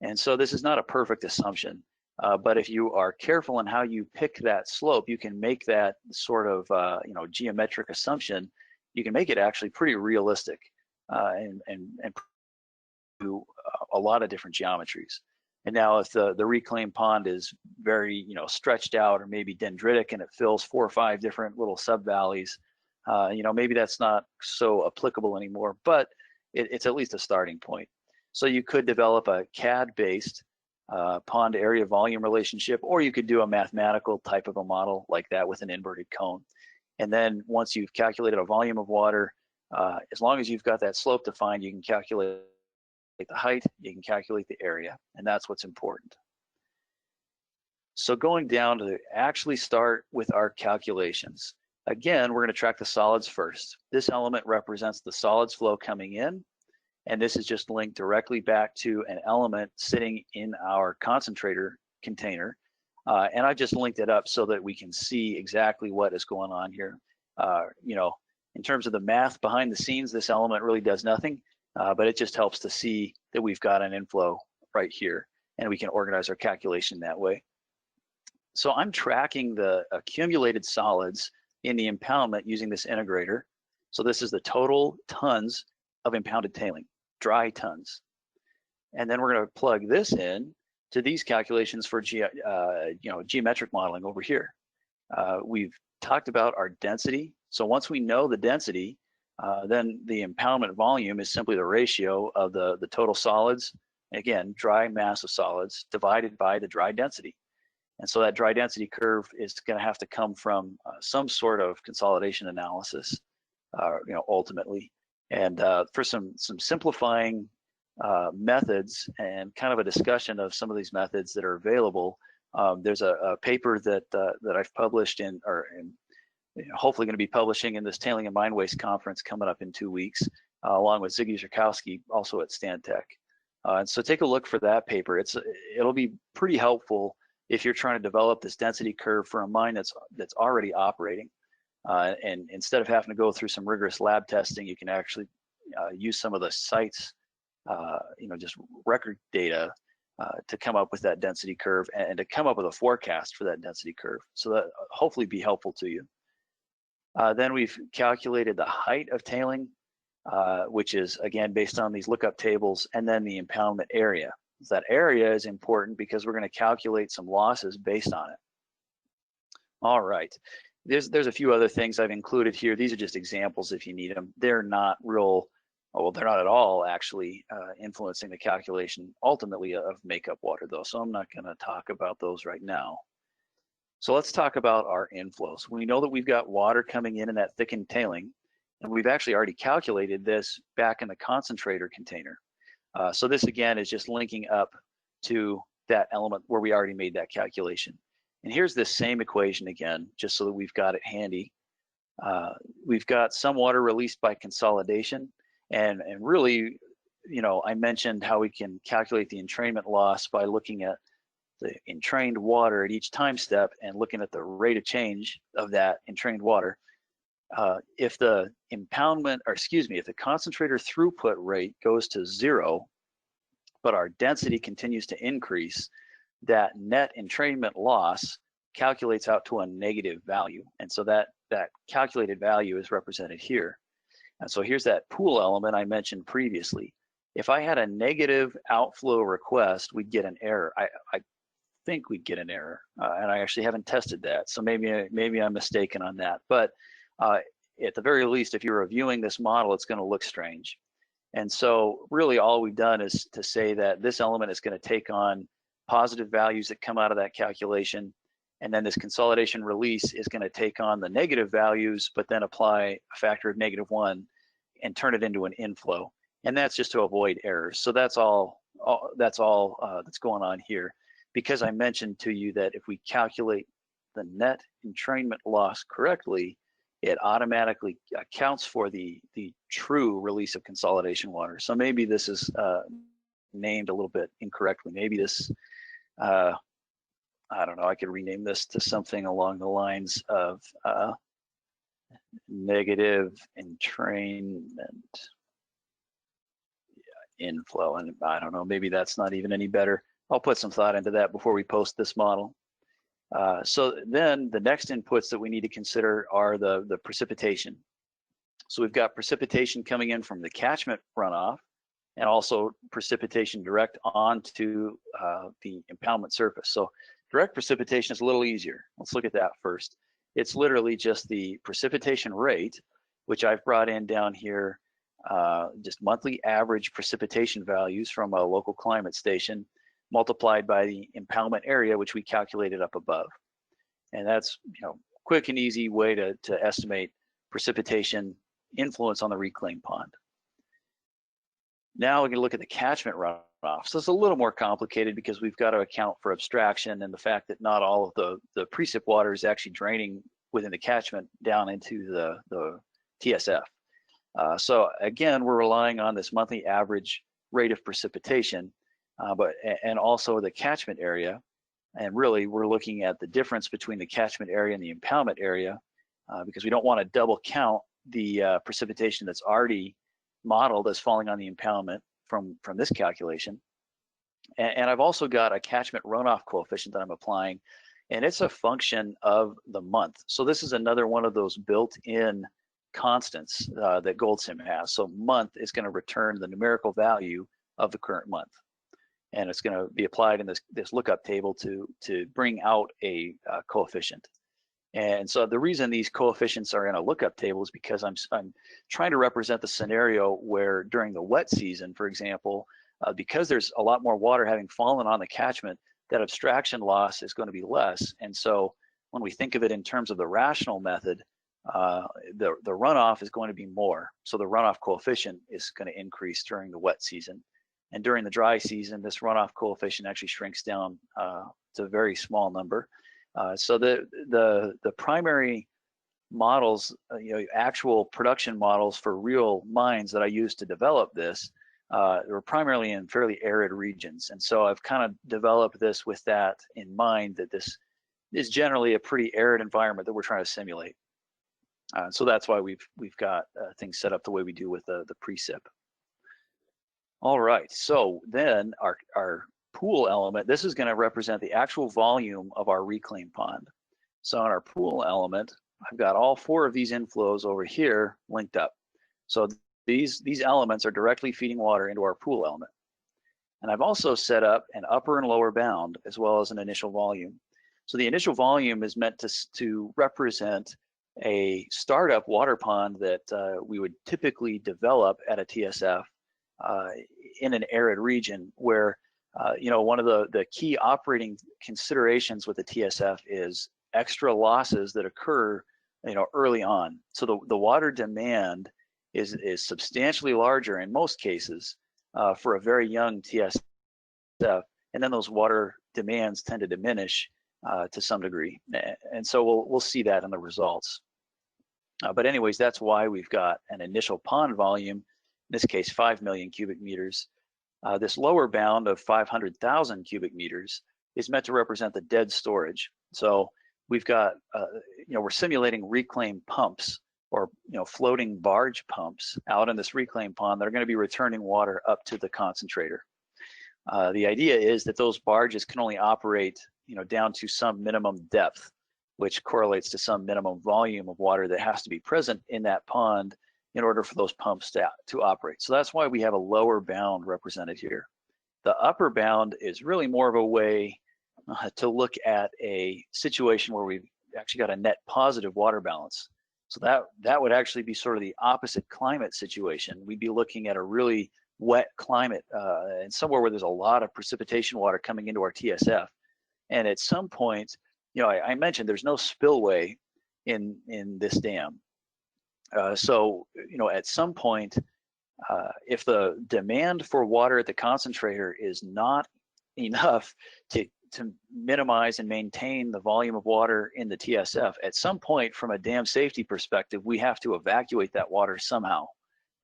And so this is not a perfect assumption, but if you are careful in how you pick that slope, you can make that sort of geometric assumption. You can make it actually pretty realistic and do a lot of different geometries. And now if the reclaimed pond is very stretched out or maybe dendritic and it fills 4 or 5 different little sub-valleys, maybe that's not so applicable anymore, but it's at least a starting point. So you could develop a CAD-based pond area volume relationship, or you could do a mathematical type of a model like that with an inverted cone. And then once you've calculated a volume of water, as long as you've got that slope defined, you can calculate the height, you can calculate the area, and that's what's important. So going down to actually start with our calculations. Again, we're going to track the solids first. This element represents the solids flow coming in, and this is just linked directly back to an element sitting in our concentrator container. And I just linked it up so that we can see exactly what is going on here. In terms of the math behind the scenes, this element really does nothing. But it just helps to see that we've got an inflow right here, and we can organize our calculation that way. So I'm tracking the accumulated solids in the impoundment using this integrator. So this is the total tons of impounded tailing, dry tons. And then we're going to plug this in to these calculations for geometric modeling over here. We've talked about our density. So once we know the density, then the impoundment volume is simply the ratio of the total solids, again, dry mass of solids, divided by the dry density. And so that dry density curve is going to have to come from some sort of consolidation analysis, ultimately. And for some simplifying methods and kind of a discussion of some of these methods that are available, there's a paper that I've published hopefully going to be publishing in this Tailing and Mine Waste conference coming up in 2 weeks, along with Ziggy Zurkowski, also at Stantec. And so take a look for that paper. It'll be pretty helpful if you're trying to develop this density curve for a mine that's already operating. And instead of having to go through some rigorous lab testing, you can actually use some of the sites, just record data to come up with that density curve and to come up with a forecast for that density curve. So that hopefully be helpful to you. Then we've calculated the height of tailing, which is again based on these lookup tables, and then the impoundment area. That area is important because we're going to calculate some losses based on it. All right, there's a few other things I've included here. These are just examples if you need them. They're not real, well, they're not at all actually influencing the calculation ultimately of makeup water though, so I'm not going to talk about those right now. So let's talk about our inflows. We know that we've got water coming in that thickened tailing, and we've actually already calculated this back in the concentrator container. So this again is just linking up to that element where we already made that calculation. And here's this same equation again, just so that we've got it handy. We've got some water released by consolidation, and really, you know, I mentioned how we can calculate the entrainment loss by looking at the entrained water at each time step and looking at the rate of change of that entrained water. If the impoundment, or excuse me, if the concentrator throughput rate goes to 0, but our density continues to increase, that net entrainment loss calculates out to a negative value. And so that calculated value is represented here. And so here's that pool element I mentioned previously. If I had a negative outflow request, we'd get an error. I think we'd get an error, and I actually haven't tested that, so maybe I'm mistaken on that. But at the very least, if you're reviewing this model, it's going to look strange. And so really all we've done is to say that this element is going to take on positive values that come out of that calculation, and then this consolidation release is going to take on the negative values, but then apply a factor of -1 and turn it into an inflow. And that's just to avoid errors. So that's all that's going on here. Because I mentioned to you that if we calculate the net entrainment loss correctly, it automatically accounts for the true release of consolidation water. So maybe this is named a little bit incorrectly. Maybe this, I don't know, I could rename this to something along the lines of negative entrainment inflow. And I don't know, maybe that's not even any better. I'll put some thought into that before we post this model. So then the next inputs that we need to consider are the precipitation. So we've got precipitation coming in from the catchment runoff, and also precipitation direct onto the impoundment surface. So direct precipitation is a little easier. Let's look at that first. It's literally just the precipitation rate, which I've brought in down here, just monthly average precipitation values from a local climate station, multiplied by the impoundment area, which we calculated up above. And that's, you know, quick and easy way to estimate precipitation influence on the reclaim pond. Now we're going to look at the catchment runoff. So it's a little more complicated because we've got to account for abstraction and the fact that not all of the precip water is actually draining within the catchment down into the TSF. So again, we're relying on this monthly average rate of precipitation, and also the catchment area. And really, we're looking at the difference between the catchment area and the impoundment area, because we don't want to double count the precipitation that's already modeled as falling on the impoundment from this calculation. And I've also got a catchment runoff coefficient that I'm applying, and it's a function of the month. So this is another one of those built-in constants that GoldSim has. So month is going to return the numerical value of the current month, and it's going to be applied in this lookup table to bring out a coefficient. And so the reason these coefficients are in a lookup table is because I'm trying to represent the scenario where during the wet season, for example, because there's a lot more water having fallen on the catchment, that abstraction loss is going to be less. And so when we think of it in terms of the rational method, the runoff is going to be more. So the runoff coefficient is going to increase during the wet season. And during the dry season, this runoff coefficient actually shrinks down to a very small number. So the primary models, actual production models for real mines that I used to develop this, were primarily in fairly arid regions. And so I've kind of developed this with that in mind, that this is generally a pretty arid environment that we're trying to simulate. So that's why we've got things set up the way we do with the precip. All right, so then our pool element, this is going to represent the actual volume of our reclaim pond. So on our pool element, I've got all 4 of these inflows over here linked up. So these elements are directly feeding water into our pool element. And I've also set up an upper and lower bound as well as an initial volume. So the initial volume is meant to represent a startup water pond that we would typically develop at a TSF in an arid region where one of the key operating considerations with the TSF is extra losses that occur early on. So the water demand is substantially larger in most cases for a very young TSF, and then those water demands tend to diminish to some degree, and so we'll see that in the results. But anyways, that's why we've got an initial pond volume, in this case 5 million cubic meters. This lower bound of 500,000 cubic meters is meant to represent the dead storage. So we've got, we're simulating reclaim pumps or floating barge pumps out in this reclaim pond that are going to be returning water up to the concentrator. The idea is that those barges can only operate down to some minimum depth, which correlates to some minimum volume of water that has to be present in that pond in order for those pumps to operate. So that's why we have a lower bound represented here. The upper bound is really more of a way to look at a situation where we've actually got a net positive water balance. So that would actually be sort of the opposite climate situation. We'd be looking at a really wet climate and somewhere where there's a lot of precipitation water coming into our TSF. And at some point, I mentioned there's no spillway in this dam. So at some point, if the demand for water at the concentrator is not enough to minimize and maintain the volume of water in the TSF, at some point from a dam safety perspective, we have to evacuate that water somehow.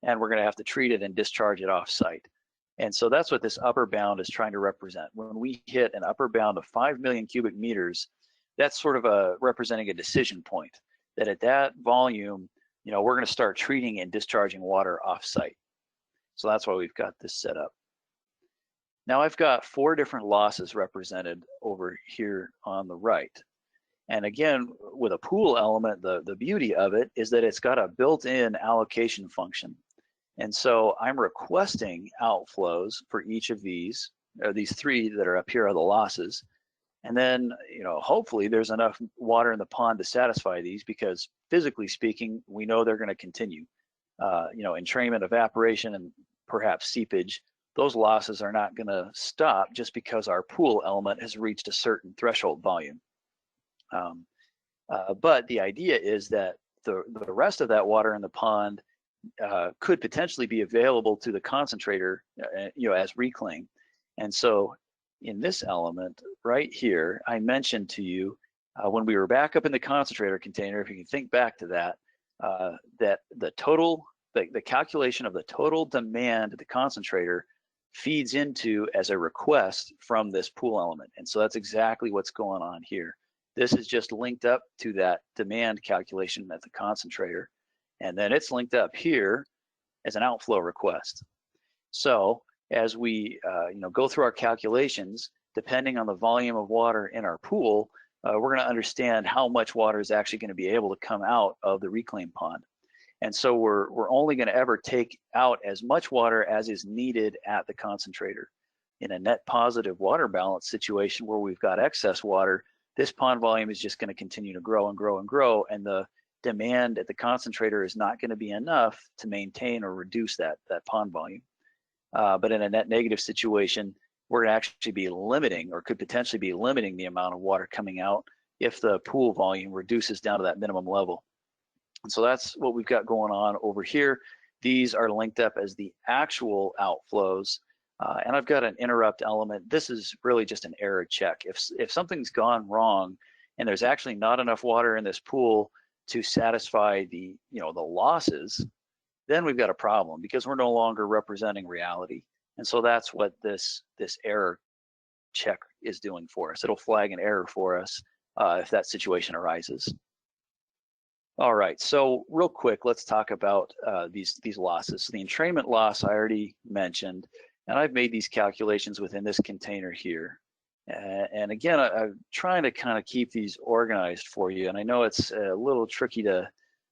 And we're going to have to treat it and discharge it off site. And so that's what this upper bound is trying to represent. When we hit an upper bound of 5 million cubic meters, that's sort of representing a decision point, that at that volume, we're going to start treating and discharging water off site. So that's why we've got this set up. Now I've got 4 different losses represented over here on the right. And again, with a pool element, the beauty of it is that it's got a built-in allocation function. And so I'm requesting outflows for each of these 3 that are up here are the losses. And then, hopefully there's enough water in the pond to satisfy these, because physically speaking, we know they're going to continue. Entrainment, evaporation, and perhaps seepage, those losses are not going to stop just because our pool element has reached a certain threshold volume. But the idea is that the rest of that water in the pond could potentially be available to the concentrator, as reclaim. And so in this element right here, I mentioned to you when we were back up in the concentrator container, if you can think back to that, that the calculation of the total demand at the concentrator feeds into as a request from this pool element. And so that's exactly what's going on here. This is just linked up to that demand calculation at the concentrator. And then it's linked up here as an outflow request. So as we go through our calculations, depending on the volume of water in our pool, we're going to understand how much water is actually going to be able to come out of the reclaim pond. And so we're only going to ever take out as much water as is needed at the concentrator. In a net positive water balance situation where we've got excess water, this pond volume is just going to continue to grow and grow and grow, and the demand at the concentrator is not going to be enough to maintain or reduce that pond volume. But in a net negative situation, we're going to actually be limiting, or could potentially be limiting, the amount of water coming out if the pool volume reduces down to that minimum level. And so that's what we've got going on over here. These are linked up as the actual outflows. And I've got an interrupt element. This is really just an error check. If something's gone wrong and there's actually not enough water in this pool to satisfy the losses, then we've got a problem, because we're no longer representing reality. And so that's what this error check is doing for us. It'll flag an error for us if that situation arises. All right, so real quick, let's talk about these losses. So the entrainment loss I already mentioned, and I've made these calculations within this container here. And again, I'm trying to kind of keep these organized for you. And I know it's a little tricky to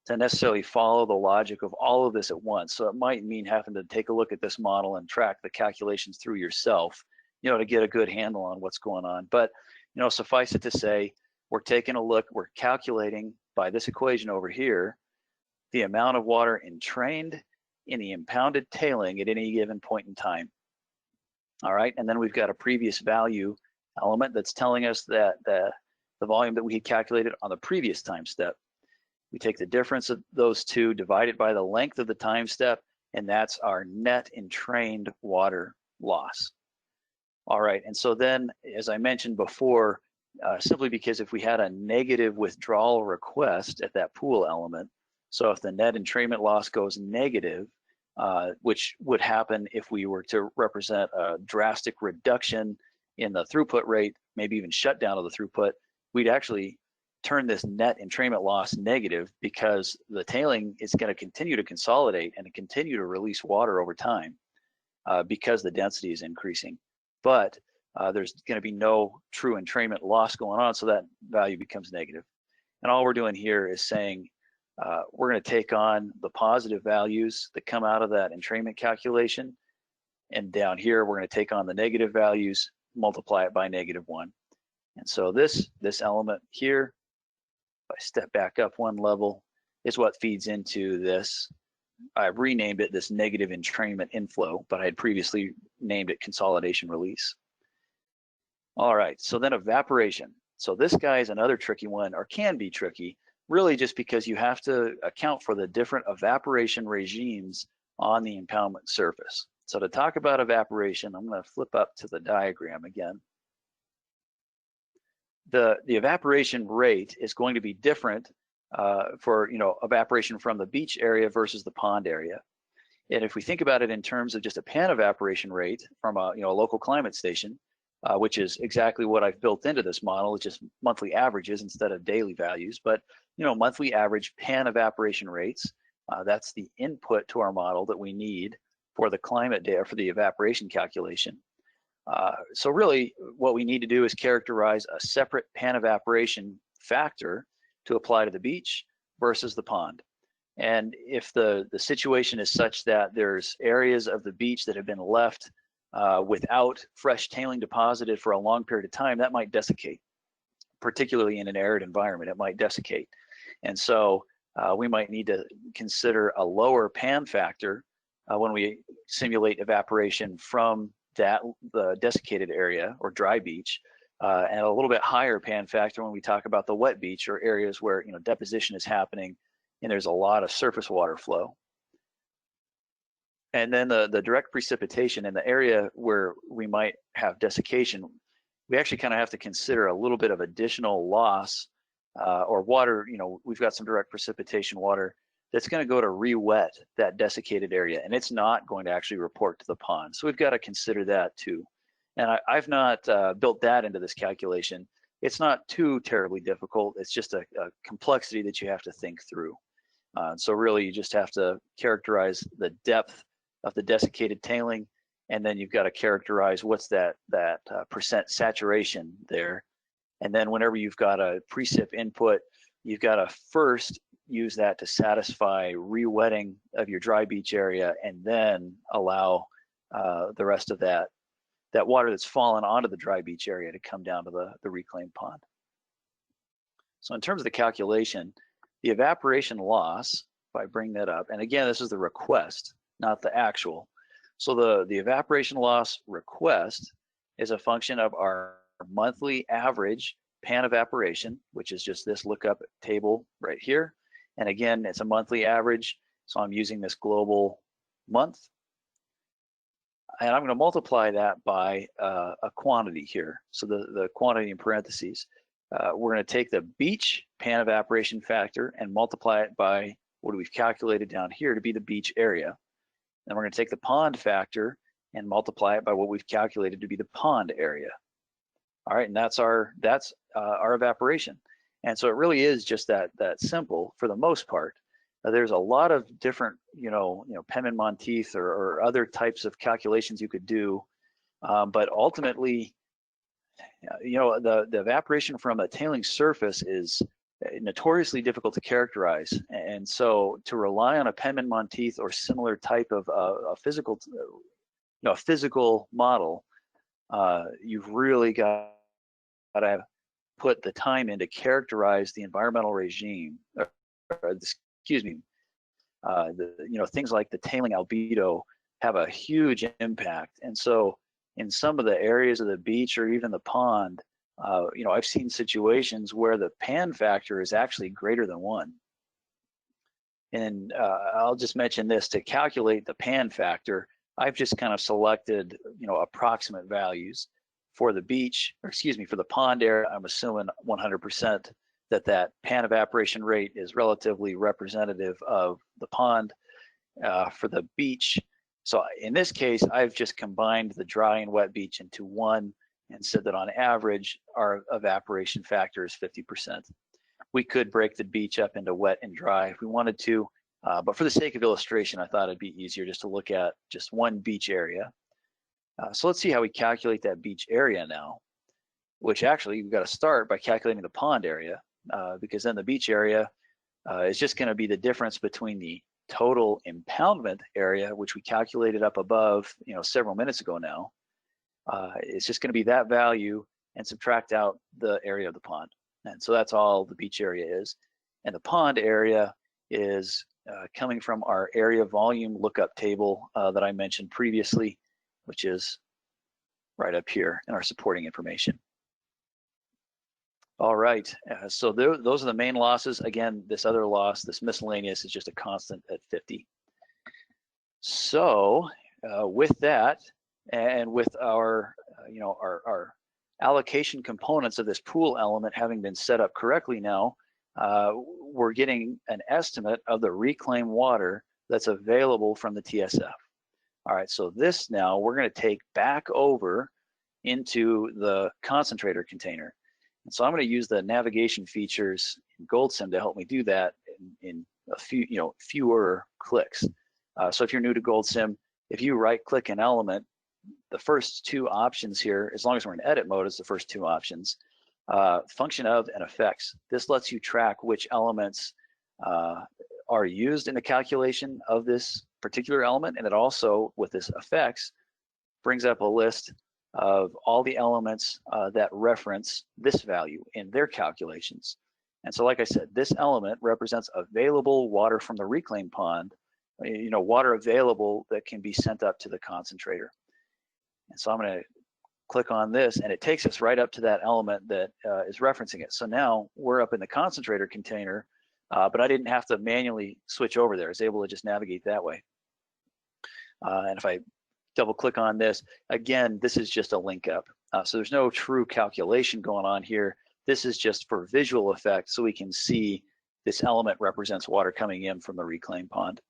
necessarily follow the logic of all of this at once. So it might mean having to take a look at this model and track the calculations through yourself, to get a good handle on what's going on. But, suffice it to say, we're taking a look, we're calculating by this equation over here, the amount of water entrained in the impounded tailing at any given point in time. All right, and then we've got a previous value element that's telling us that the volume that we had calculated on the previous time step. We take the difference of those two, divide it by the length of the time step, and that's our net entrained water loss. All right, and so then, as I mentioned before, simply because if we had a negative withdrawal request at that pool element, so if the net entrainment loss goes negative, which would happen if we were to represent a drastic reduction in the throughput rate, maybe even shutdown of the throughput, we'd actually turn this net entrainment loss negative because the tailing is going to continue to consolidate and continue to release water over time because the density is increasing. But there's going to be no true entrainment loss going on, so that value becomes negative. And all we're doing here is saying we're going to take on the positive values that come out of that entrainment calculation, and down here we're going to take on the negative values, multiply it by -1. And so this element here, if I step back up one level, is what feeds into this. I've renamed it this negative entrainment inflow, but I had previously named it consolidation release. All right, so then evaporation. So this guy is another tricky one, or can be tricky, really just because you have to account for the different evaporation regimes on the impoundment surface. So to talk about evaporation, I'm going to flip up to the diagram again. The evaporation rate is going to be different for evaporation from the beach area versus the pond area. And if we think about it in terms of just a pan evaporation rate from a local climate station, which is exactly what I've built into this model, it's just monthly averages instead of daily values, but monthly average pan evaporation rates, that's the input to our model that we need for the climate data for the evaporation calculation. So really what we need to do is characterize a separate pan evaporation factor to apply to the beach versus the pond. And if the situation is such that there's areas of the beach that have been left without fresh tailing deposited for a long period of time, that might desiccate, particularly in an arid environment, it might desiccate. And so we might need to consider a lower pan factor when we simulate evaporation from the desiccated area or dry beach, and a little bit higher pan factor when we talk about the wet beach or areas where deposition is happening and there's a lot of surface water flow. And then the direct precipitation in the area where we might have desiccation, we actually kind of have to consider a little bit of additional loss or water. We've got some direct precipitation water that's going to go to re-wet that desiccated area, and it's not going to actually report to the pond. So we've got to consider that too. And I've not built that into this calculation. It's not too terribly difficult. It's just a complexity that you have to think through. So really you just have to characterize the depth of the desiccated tailing, and then you've got to characterize what's that percent saturation there. And then whenever you've got a precip input, you've got to first use that to satisfy re-wetting of your dry beach area, and then allow the rest of that water that's fallen onto the dry beach area to come down to the reclaimed pond. So in terms of the calculation, the evaporation loss, if I bring that up, and again, this is the request, not the actual. So the evaporation loss request is a function of our monthly average pan evaporation, which is just this lookup table right here. And again, it's a monthly average, so I'm using this global month. And I'm going to multiply that by a quantity here. So the quantity in parentheses. We're going to take the beach pan evaporation factor and multiply it by what we've calculated down here to be the beach area. Then we're going to take the pond factor and multiply it by what we've calculated to be the pond area. All right, and that's our evaporation. And so it really is just that simple for the most part. There's a lot of different, Penman-Monteith or other types of calculations you could do, but ultimately, the evaporation from a tailing surface is notoriously difficult to characterize, and so to rely on a Penman-Monteith or similar type of a physical model, you've really got to put the time in to characterize the environmental regime. Excuse me. Things like the tailing albedo have a huge impact, and so in some of the areas of the beach or even the pond, I've seen situations where the pan factor is actually greater than 1. And I'll just mention this: to calculate the pan factor, I've just kind of selected, approximate values. For the beach, or excuse me, for the pond area, I'm assuming 100% that pan evaporation rate is relatively representative of the pond. For the beach, so in this case, I've just combined the dry and wet beach into one and said that on average, our evaporation factor is 50%. We could break the beach up into wet and dry if we wanted to, but for the sake of illustration, I thought it'd be easier just to look at just one beach area. So let's see how we calculate that beach area now, which actually we've got to start by calculating the pond area, because then the beach area is just going to be the difference between the total impoundment area, which we calculated up above, several minutes ago now. It's just going to be that value and subtract out the area of the pond. And so that's all the beach area is. And the pond area is coming from our area volume lookup table that I mentioned previously, which is right up here in our supporting information. All right, so those are the main losses. Again, this other loss, this miscellaneous, is just a constant at 50. So with that, and with our, our allocation components of this pool element having been set up correctly now, we're getting an estimate of the reclaimed water that's available from the TSF. All right, so this now we're going to take back over into the concentrator container. And so I'm going to use the navigation features in GoldSim to help me do that in a few, fewer clicks. So if you're new to GoldSim, if you right-click an element, the first two options here, as long as we're in edit mode, is the first two options. Function of and effects. This lets you track which elements are used in the calculation of this particular element, and it also, with this effects, brings up a list of all the elements that reference this value in their calculations. And so, like I said, this element represents available water from the reclaimed pond, water available that can be sent up to the concentrator. And so I'm going to click on this, and it takes us right up to that element that is referencing it. So now we're up in the concentrator container, but I didn't have to manually switch over there. I was able to just navigate that way. And if I double click on this, again, this is just a link up. So there's no true calculation going on here. This is just for visual effect, so we can see this element represents water coming in from the reclaimed pond.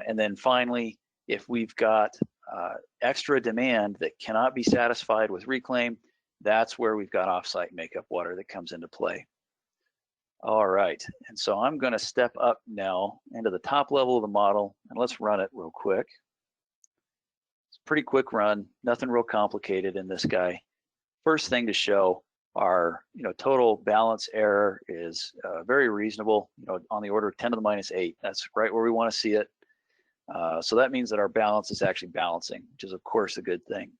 And then finally, if we've got extra demand that cannot be satisfied with reclaim, that's where we've got offsite makeup water that comes into play. All right, and so I'm going to step up now into the top level of the model, and let's run it real quick. It's a pretty quick run, nothing real complicated in this guy. First thing to show, our total balance error is very reasonable, on the order of 10 to the minus 8. That's right where we want to see it. So that means that our balance is actually balancing, which is of course a good thing.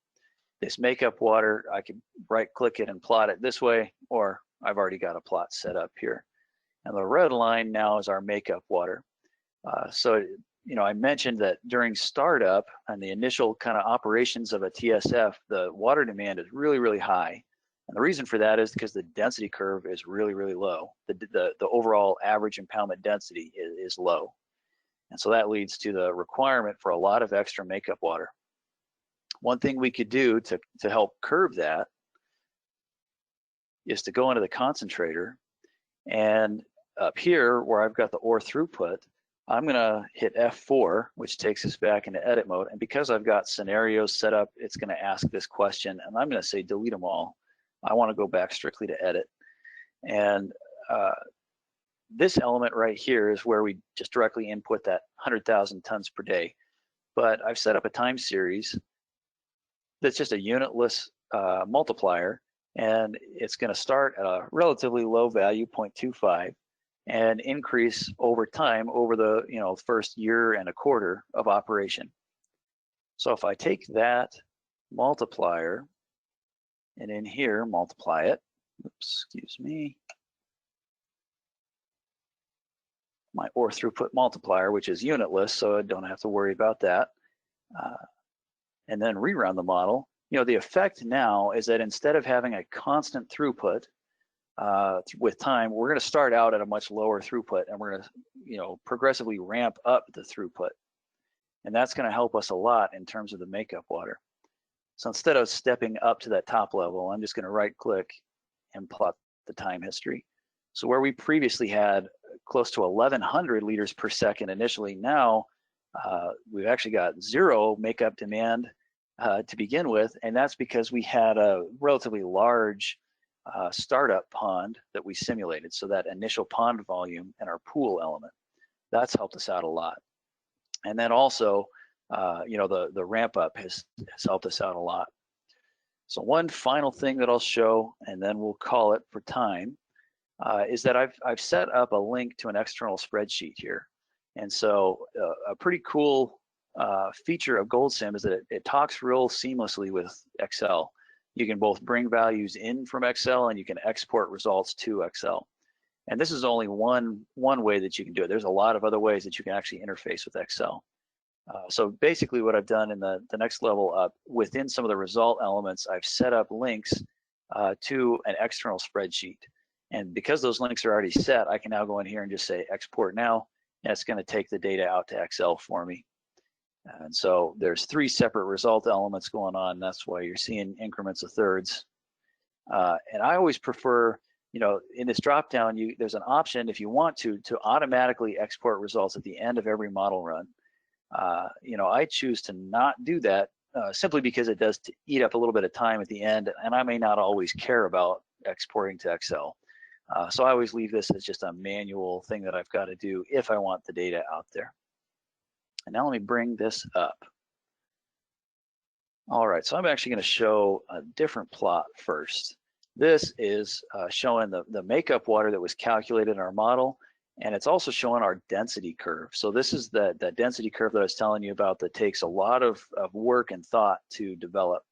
This makeup water, I can right click it and plot it this way, or I've already got a plot set up here. And the red line now is our makeup water. So I mentioned that during startup and the initial kind of operations of a TSF, the water demand is really, really high. And the reason for that is because the density curve is really, really low. The overall average impoundment density is low. And so that leads to the requirement for a lot of extra makeup water. One thing we could do to help curb that is to go into the concentrator, and up here where I've got the ore throughput, I'm gonna hit F4, which takes us back into edit mode. And because I've got scenarios set up, it's gonna ask this question, and I'm gonna say delete them all. I wanna go back strictly to edit. And this element right here is where we just directly input that 100,000 tons per day. But I've set up a time series that's just a unitless multiplier, and it's going to start at a relatively low value, 0.25, and increase over time over the first year and a quarter of operation. So if I take that multiplier and in here multiply it, oops, excuse me, my ore throughput multiplier, which is unitless, so I don't have to worry about that, and then rerun the model, the effect now is that instead of having a constant throughput with time, we're going to start out at a much lower throughput, and we're going to progressively ramp up the throughput. And that's going to help us a lot in terms of the makeup water. So instead of stepping up to that top level, I'm just going to right click and plot the time history. So where we previously had close to 1,100 liters per second initially, now we've actually got 0 makeup demand to begin with, and that's because we had a relatively large startup pond that we simulated. So that initial pond volume and our pool element, that's helped us out a lot. And then also, the ramp up has helped us out a lot. So one final thing that I'll show, and then we'll call it for time, is that I've set up a link to an external spreadsheet here. And so a pretty cool feature of GoldSim is that it talks real seamlessly with Excel. You can both bring values in from Excel and you can export results to Excel. And this is only one way that you can do it. There's a lot of other ways that you can actually interface with Excel. So basically what I've done in the next level up, within some of the result elements, I've set up links to an external spreadsheet. And because those links are already set, I can now go in here and just say export now, and it's going to take the data out to Excel for me. And so there's 3 separate result elements going on. That's why you're seeing increments of thirds. And I always prefer, in this dropdown, there's an option if you want to automatically export results at the end of every model run. I choose to not do that simply because it does eat up a little bit of time at the end, and I may not always care about exporting to Excel. So I always leave this as just a manual thing that I've got to do if I want the data out there. And now let me bring this up. All right, so I'm actually going to show a different plot first. This is showing the makeup water that was calculated in our model, and it's also showing our density curve. So this is the density curve that I was telling you about that takes a lot of work and thought to develop.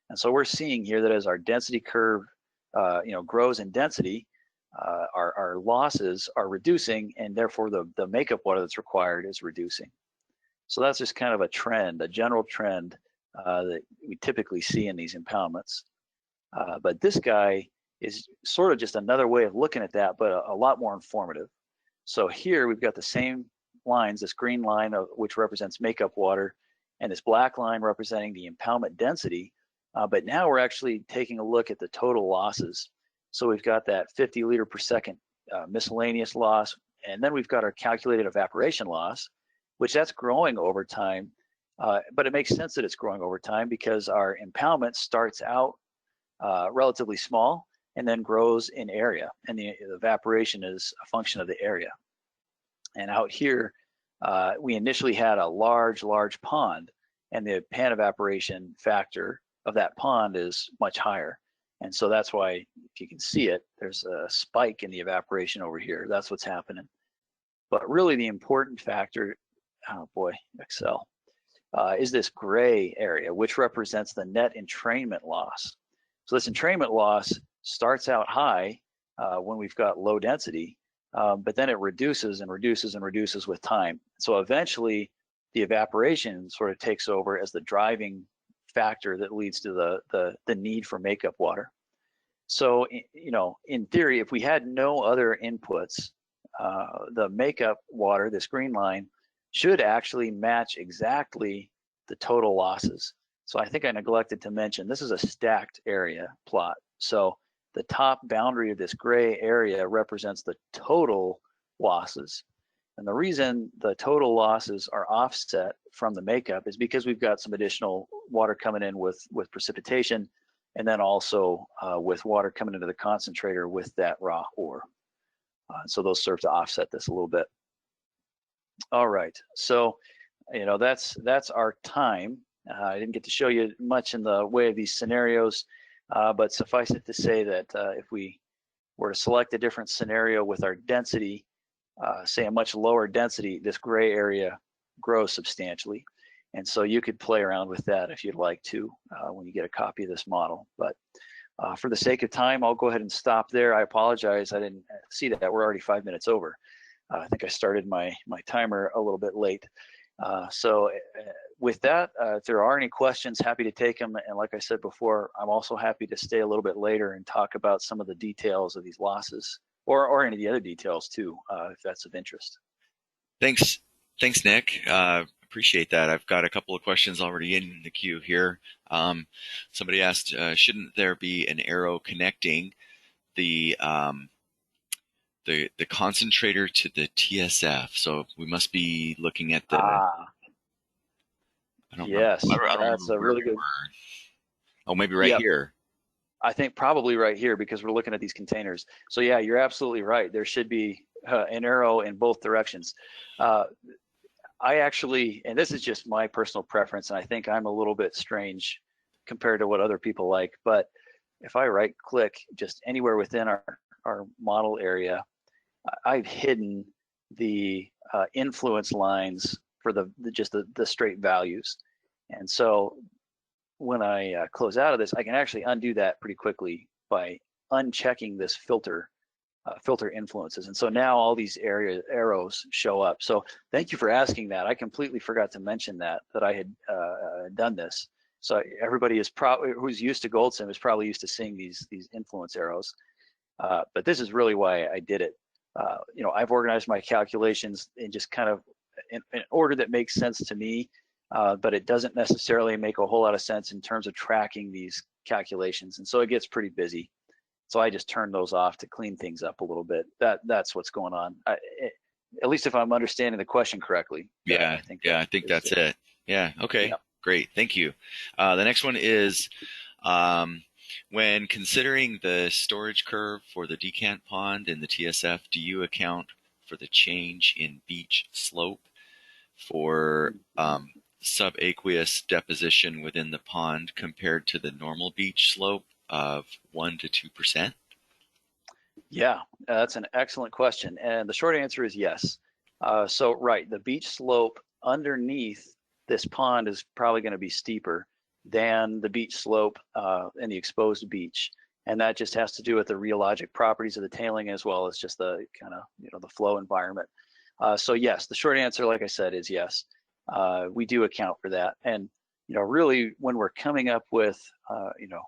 And so we're seeing here that as our density curve grows in density, our losses are reducing, and therefore the makeup water that's required is reducing. So that's just kind of a trend, a general trend that we typically see in these impoundments. But this guy is sort of just another way of looking at that, but a lot more informative. So here we've got the same lines, this green line which represents makeup water, and this black line representing the impoundment density. But now we're actually taking a look at the total losses. So we've got that 50 liter per second miscellaneous loss, and then we've got our calculated evaporation loss, which that's growing over time. But it makes sense that it's growing over time because our impoundment starts out relatively small and then grows in area, and the evaporation is a function of the area. And out here, we initially had a large pond, and the pan evaporation factor of that pond is much higher. And so that's why, if you can see it, there's a spike in the evaporation over here. That's what's happening. But really the important factor, oh boy, Excel, is this gray area, which represents the net entrainment loss. So this entrainment loss starts out high when we've got low density, but then it reduces and reduces and reduces with time. So eventually the evaporation sort of takes over as the driving factor that leads to the need for makeup water. So, in theory, if we had no other inputs, the makeup water, this green line, should actually match exactly the total losses. So I think I neglected to mention, this is a stacked area plot. So the top boundary of this gray area represents the total losses. And the reason the total losses are offset from the makeup is because we've got some additional water coming in with precipitation, and then also with water coming into the concentrator with that raw ore. So those serve to offset this a little bit. All right, so that's our time. I didn't get to show you much in the way of these scenarios, but suffice it to say that if we were to select a different scenario with our density, say a much lower density, this gray area grows substantially. And so you could play around with that if you'd like to when you get a copy of this model. But for the sake of time, I'll go ahead and stop there. I apologize, I didn't see that. We're already 5 minutes over. I think I started my timer a little bit late. So with that, if there are any questions, happy to take them. And like I said before, I'm also happy to stay a little bit later and talk about some of the details of these losses or any of the other details too, if that's of interest. Thanks, Nick. Appreciate that. I've got a couple of questions already in the queue here. Somebody asked, shouldn't there be an arrow connecting the concentrator to the TSF? So we must be looking at the. I don't yes, remember. I don't that's remember a really good. Oh, maybe right here. I think probably right here because we're looking at these containers. So yeah, you're absolutely right. There should be an arrow in both directions. I actually, and this is just my personal preference, and I think I'm a little bit strange compared to what other people like, but if I right click just anywhere within our model area, I've hidden the influence lines for just the straight values. And so when I close out of this, I can actually undo that pretty quickly by unchecking this filter influences. And so now all these arrows show up. So thank you for asking that. I completely forgot to mention that I had done this. So everybody is probably who's used to GoldSim is probably used to seeing these influence arrows. But this is really why I did it. You know, I've organized my calculations in just kind of in order that makes sense to me, but it doesn't necessarily make a whole lot of sense in terms of tracking these calculations. And so it gets pretty busy. So I just turn those off to clean things up a little bit. That's what's going on. At least if I'm understanding the question correctly. Yeah, I think that's it. Yeah, okay, yeah. Great, thank you. The next one is, when considering the storage curve for the decant pond in the TSF, do you account for the change in beach slope for subaqueous deposition within the pond compared to the normal beach slope of 1 to 2%? Yeah, that's an excellent question. And the short answer is yes. So right, the beach slope underneath this pond is probably going to be steeper than the beach slope in the exposed beach. And that just has to do with the rheologic properties of the tailing as well as just the kind of, you know, the flow environment. So yes, the short answer, like I said, is yes. We do account for that. And, you know, really when we're coming up with, you know,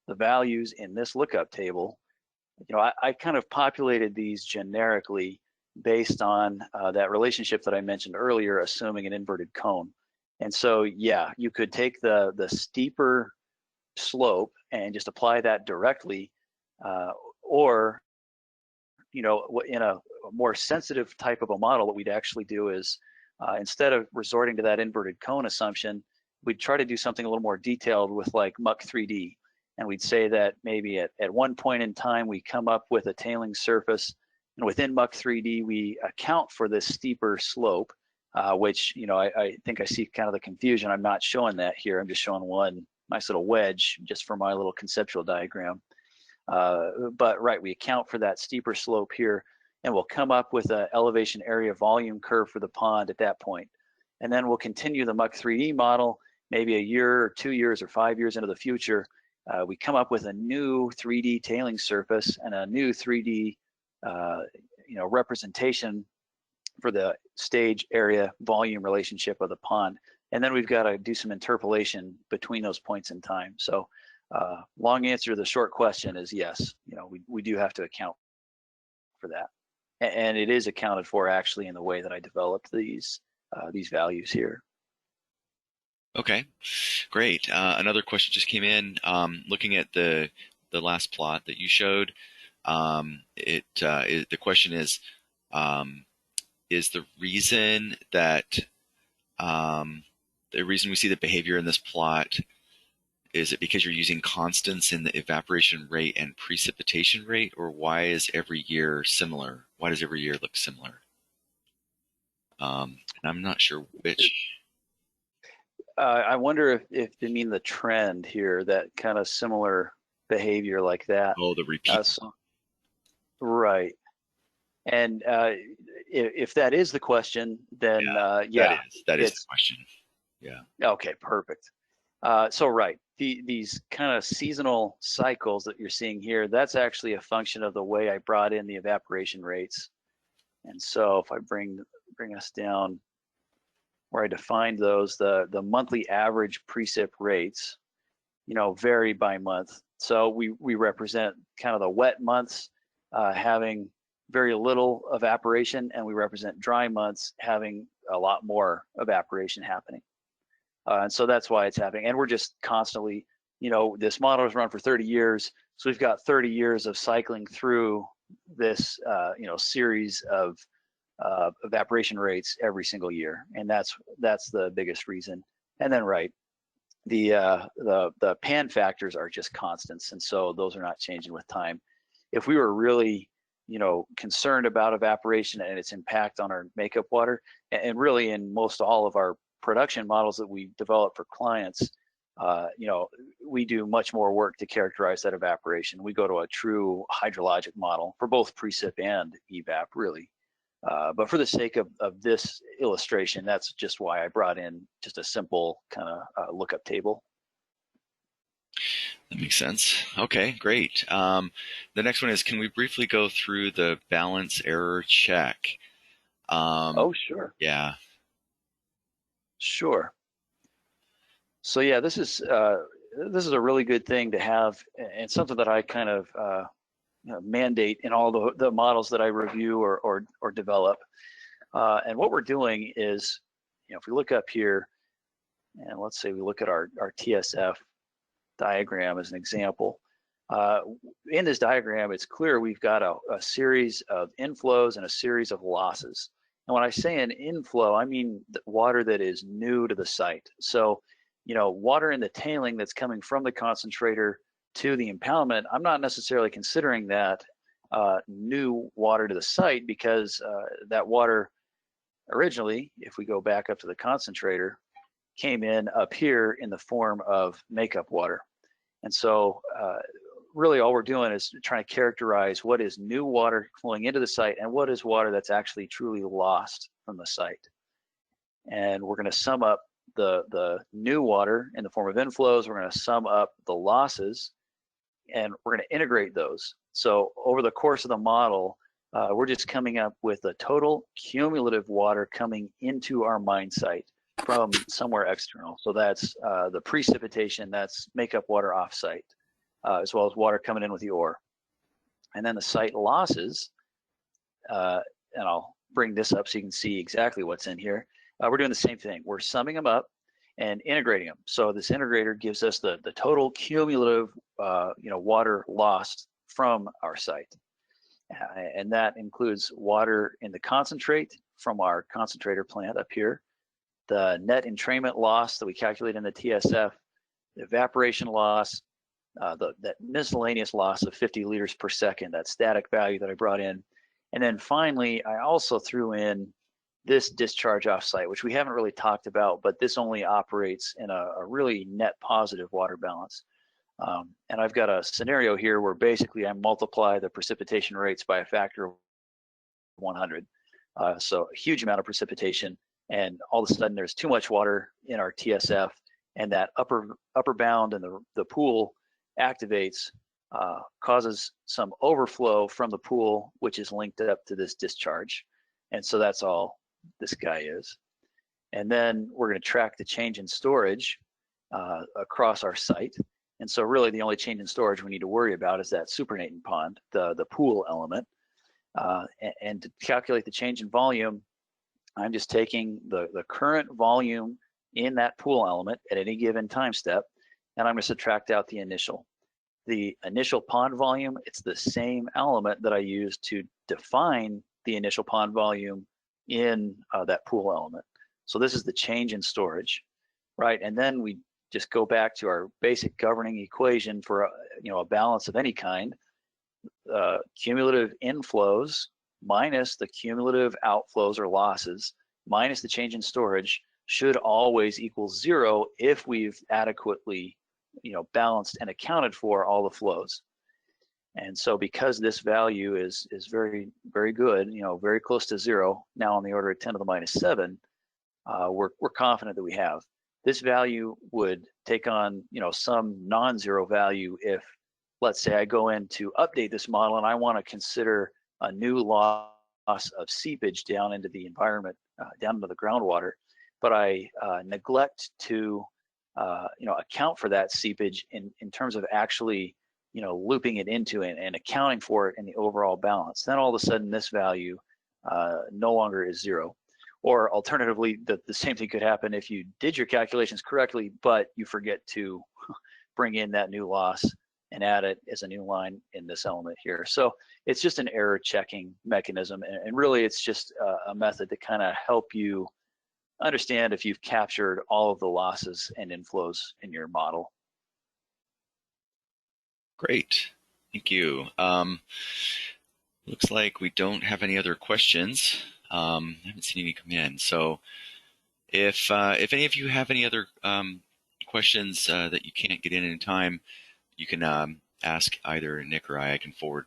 the values in this lookup table, you know, I kind of populated these generically based on that relationship that I mentioned earlier, assuming an inverted cone. And so, yeah, you could take the steeper slope and just apply that directly, or, you know, in a more sensitive type of a model, what we'd actually do is instead of resorting to that inverted cone assumption, we'd try to do something a little more detailed with like Muck 3D. And we'd say that maybe at one point in time, we come up with a tailing surface, and within Muck 3D, we account for this steeper slope, which, you know, I think I see kind of the confusion. I'm not showing that here. I'm just showing one nice little wedge just for my little conceptual diagram. But right, we account for that steeper slope here, and we'll come up with an elevation area volume curve for the pond at that point. And then we'll continue the Muck 3D model, maybe a year or 2 years or 5 years into the future. We come up with a new 3D tailing surface and a new 3D you know, representation for the stage area volume relationship of the pond. And then we've got to do some interpolation between those points in time. So long answer to the short question is yes, you know, we do have to account for that. And it is accounted for actually in the way that I developed these values here. Okay, great. Another question just came in. Looking at the last plot that you showed, the question is the reason that the reason we see the behavior in this plot, is it because you're using constants in the evaporation rate and precipitation rate, or why is every year similar? Why does every year look similar? And I'm not sure which. I wonder if they mean the trend here, that kind of similar behavior like that. Oh, the repeat. Right. And if that is the question, then yeah, that is the question. Yeah. Okay, perfect. So right, these kind of seasonal cycles that you're seeing here, that's actually a function of the way I brought in the evaporation rates. And so if I bring us down where I defined those, the monthly average precip rates, vary by month. So we represent kind of the wet months having very little evaporation, and we represent dry months having a lot more evaporation happening. And so that's why it's happening. And we're just constantly, this model has run for 30 years. So we've got 30 years of cycling through this, series of evaporation rates every single year. And that's the biggest reason. And then, right, the pan factors are just constants. And so those are not changing with time. If we were really, concerned about evaporation and its impact on our makeup water, and really in most all of our production models that we develop for clients, we do much more work to characterize that evaporation. We go to a true hydrologic model for both precip and evap, really. But for the sake of this illustration, that's just why I brought in just a simple kind of lookup table. That makes sense. Okay, great. The next one is, can we briefly go through the balance error check? Oh, sure. Yeah. Sure. So yeah, this is a really good thing to have, and something that I kind of mandate in all the models that I review or develop. And what we're doing is, if we look up here, and let's say we look at our Tsf diagram as an example. In this diagram, it's clear we've got a series of inflows and a series of losses. And when I say an inflow, I mean the water that is new to the site. So, water in the tailing that's coming from the concentrator to the impoundment, I'm not necessarily considering that new water to the site, because that water originally, if we go back up to the concentrator, came in up here in the form of makeup water. And so really all we're doing is trying to characterize what is new water flowing into the site and what is water that's actually truly lost from the site. And we're going to sum up the new water in the form of inflows. We're going to sum up the losses, and we're going to integrate those. So over the course of the model, we're just coming up with the total cumulative water coming into our mine site from somewhere external. So that's the precipitation, that's makeup water offsite, as well as water coming in with the ore. And then the site losses, and I'll bring this up so you can see exactly what's in here. We're doing the same thing. We're summing them up and integrating them. So this integrator gives us the total cumulative water lost from our site. And that includes water in the concentrate from our concentrator plant up here, the net entrainment loss that we calculate in the TSF, the evaporation loss, that miscellaneous loss of 50 liters per second, that static value that I brought in. And then finally, I also threw in this discharge offsite, which we haven't really talked about, but this only operates in a really net positive water balance. And I've got a scenario here where basically I multiply the precipitation rates by a factor of 100. So a huge amount of precipitation, and all of a sudden there's too much water in our TSF, and that upper bound in the pool activates, causes some overflow from the pool, which is linked up to this discharge. And so that's all this guy is. And then we're going to track the change in storage across our site. And so really the only change in storage we need to worry about is that supernatant pond, the pool element. And to calculate the change in volume, I'm just taking the current volume in that pool element at any given time step, and I'm going to subtract out the initial. The initial pond volume, it's the same element that I used to define the initial pond volume in that pool element. So this is the change in storage, right? And then we just go back to our basic governing equation for a balance of any kind. Cumulative inflows minus the cumulative outflows or losses minus the change in storage. should always equal 0 if we've adequately, balanced and accounted for all the flows. And so because this value is very, very good, very close to 0, now on the order of 10 to the minus 7, we're confident that we have. This value would take on, some non-zero value if, let's say, I go in to update this model and I want to consider a new loss of seepage down into the environment, down into the groundwater, but I neglect to, account for that seepage in terms of actually, looping it into it and accounting for it in the overall balance. Then all of a sudden, this value no longer is 0. Or alternatively, the same thing could happen if you did your calculations correctly, but you forget to bring in that new loss and add it as a new line in this element here. So it's just an error checking mechanism. And really, it's just a method to kind of help you understand if you've captured all of the losses and inflows in your model. Great, thank you. Looks like we don't have any other questions. I haven't seen any come in. So if any of you have any other questions that you can't get in time, you can ask either Nick or I. I can forward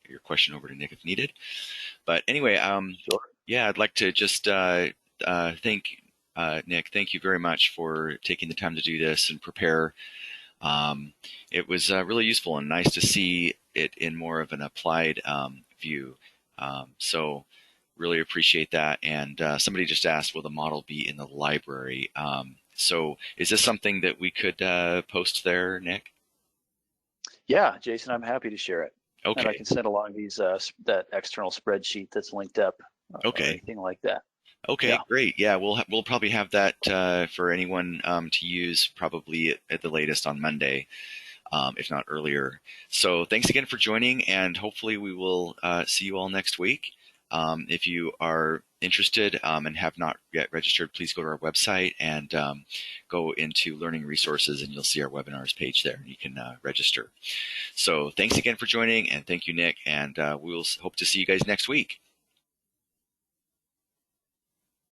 your question over to Nick if needed. But anyway, Sure. Yeah, I'd like to just thank Nick. Thank you very much for taking the time to do this and prepare. It was really useful and nice to see it in more of an applied view. So really appreciate that. And somebody just asked, will the model be in the library? So is this something that we could post there, Nick? Yeah, Jason, I'm happy to share it. Okay. And I can send along these that external spreadsheet that's linked up. Okay. Or anything like that. Okay, yeah. Great. Yeah, we'll probably have that for anyone to use probably at the latest on Monday, if not earlier. So thanks again for joining, and hopefully we will see you all next week. If you are interested and have not yet registered, please go to our website and go into Learning Resources, and you'll see our webinars page there, and you can register. So thanks again for joining, and thank you, Nick, and we'll hope to see you guys next week.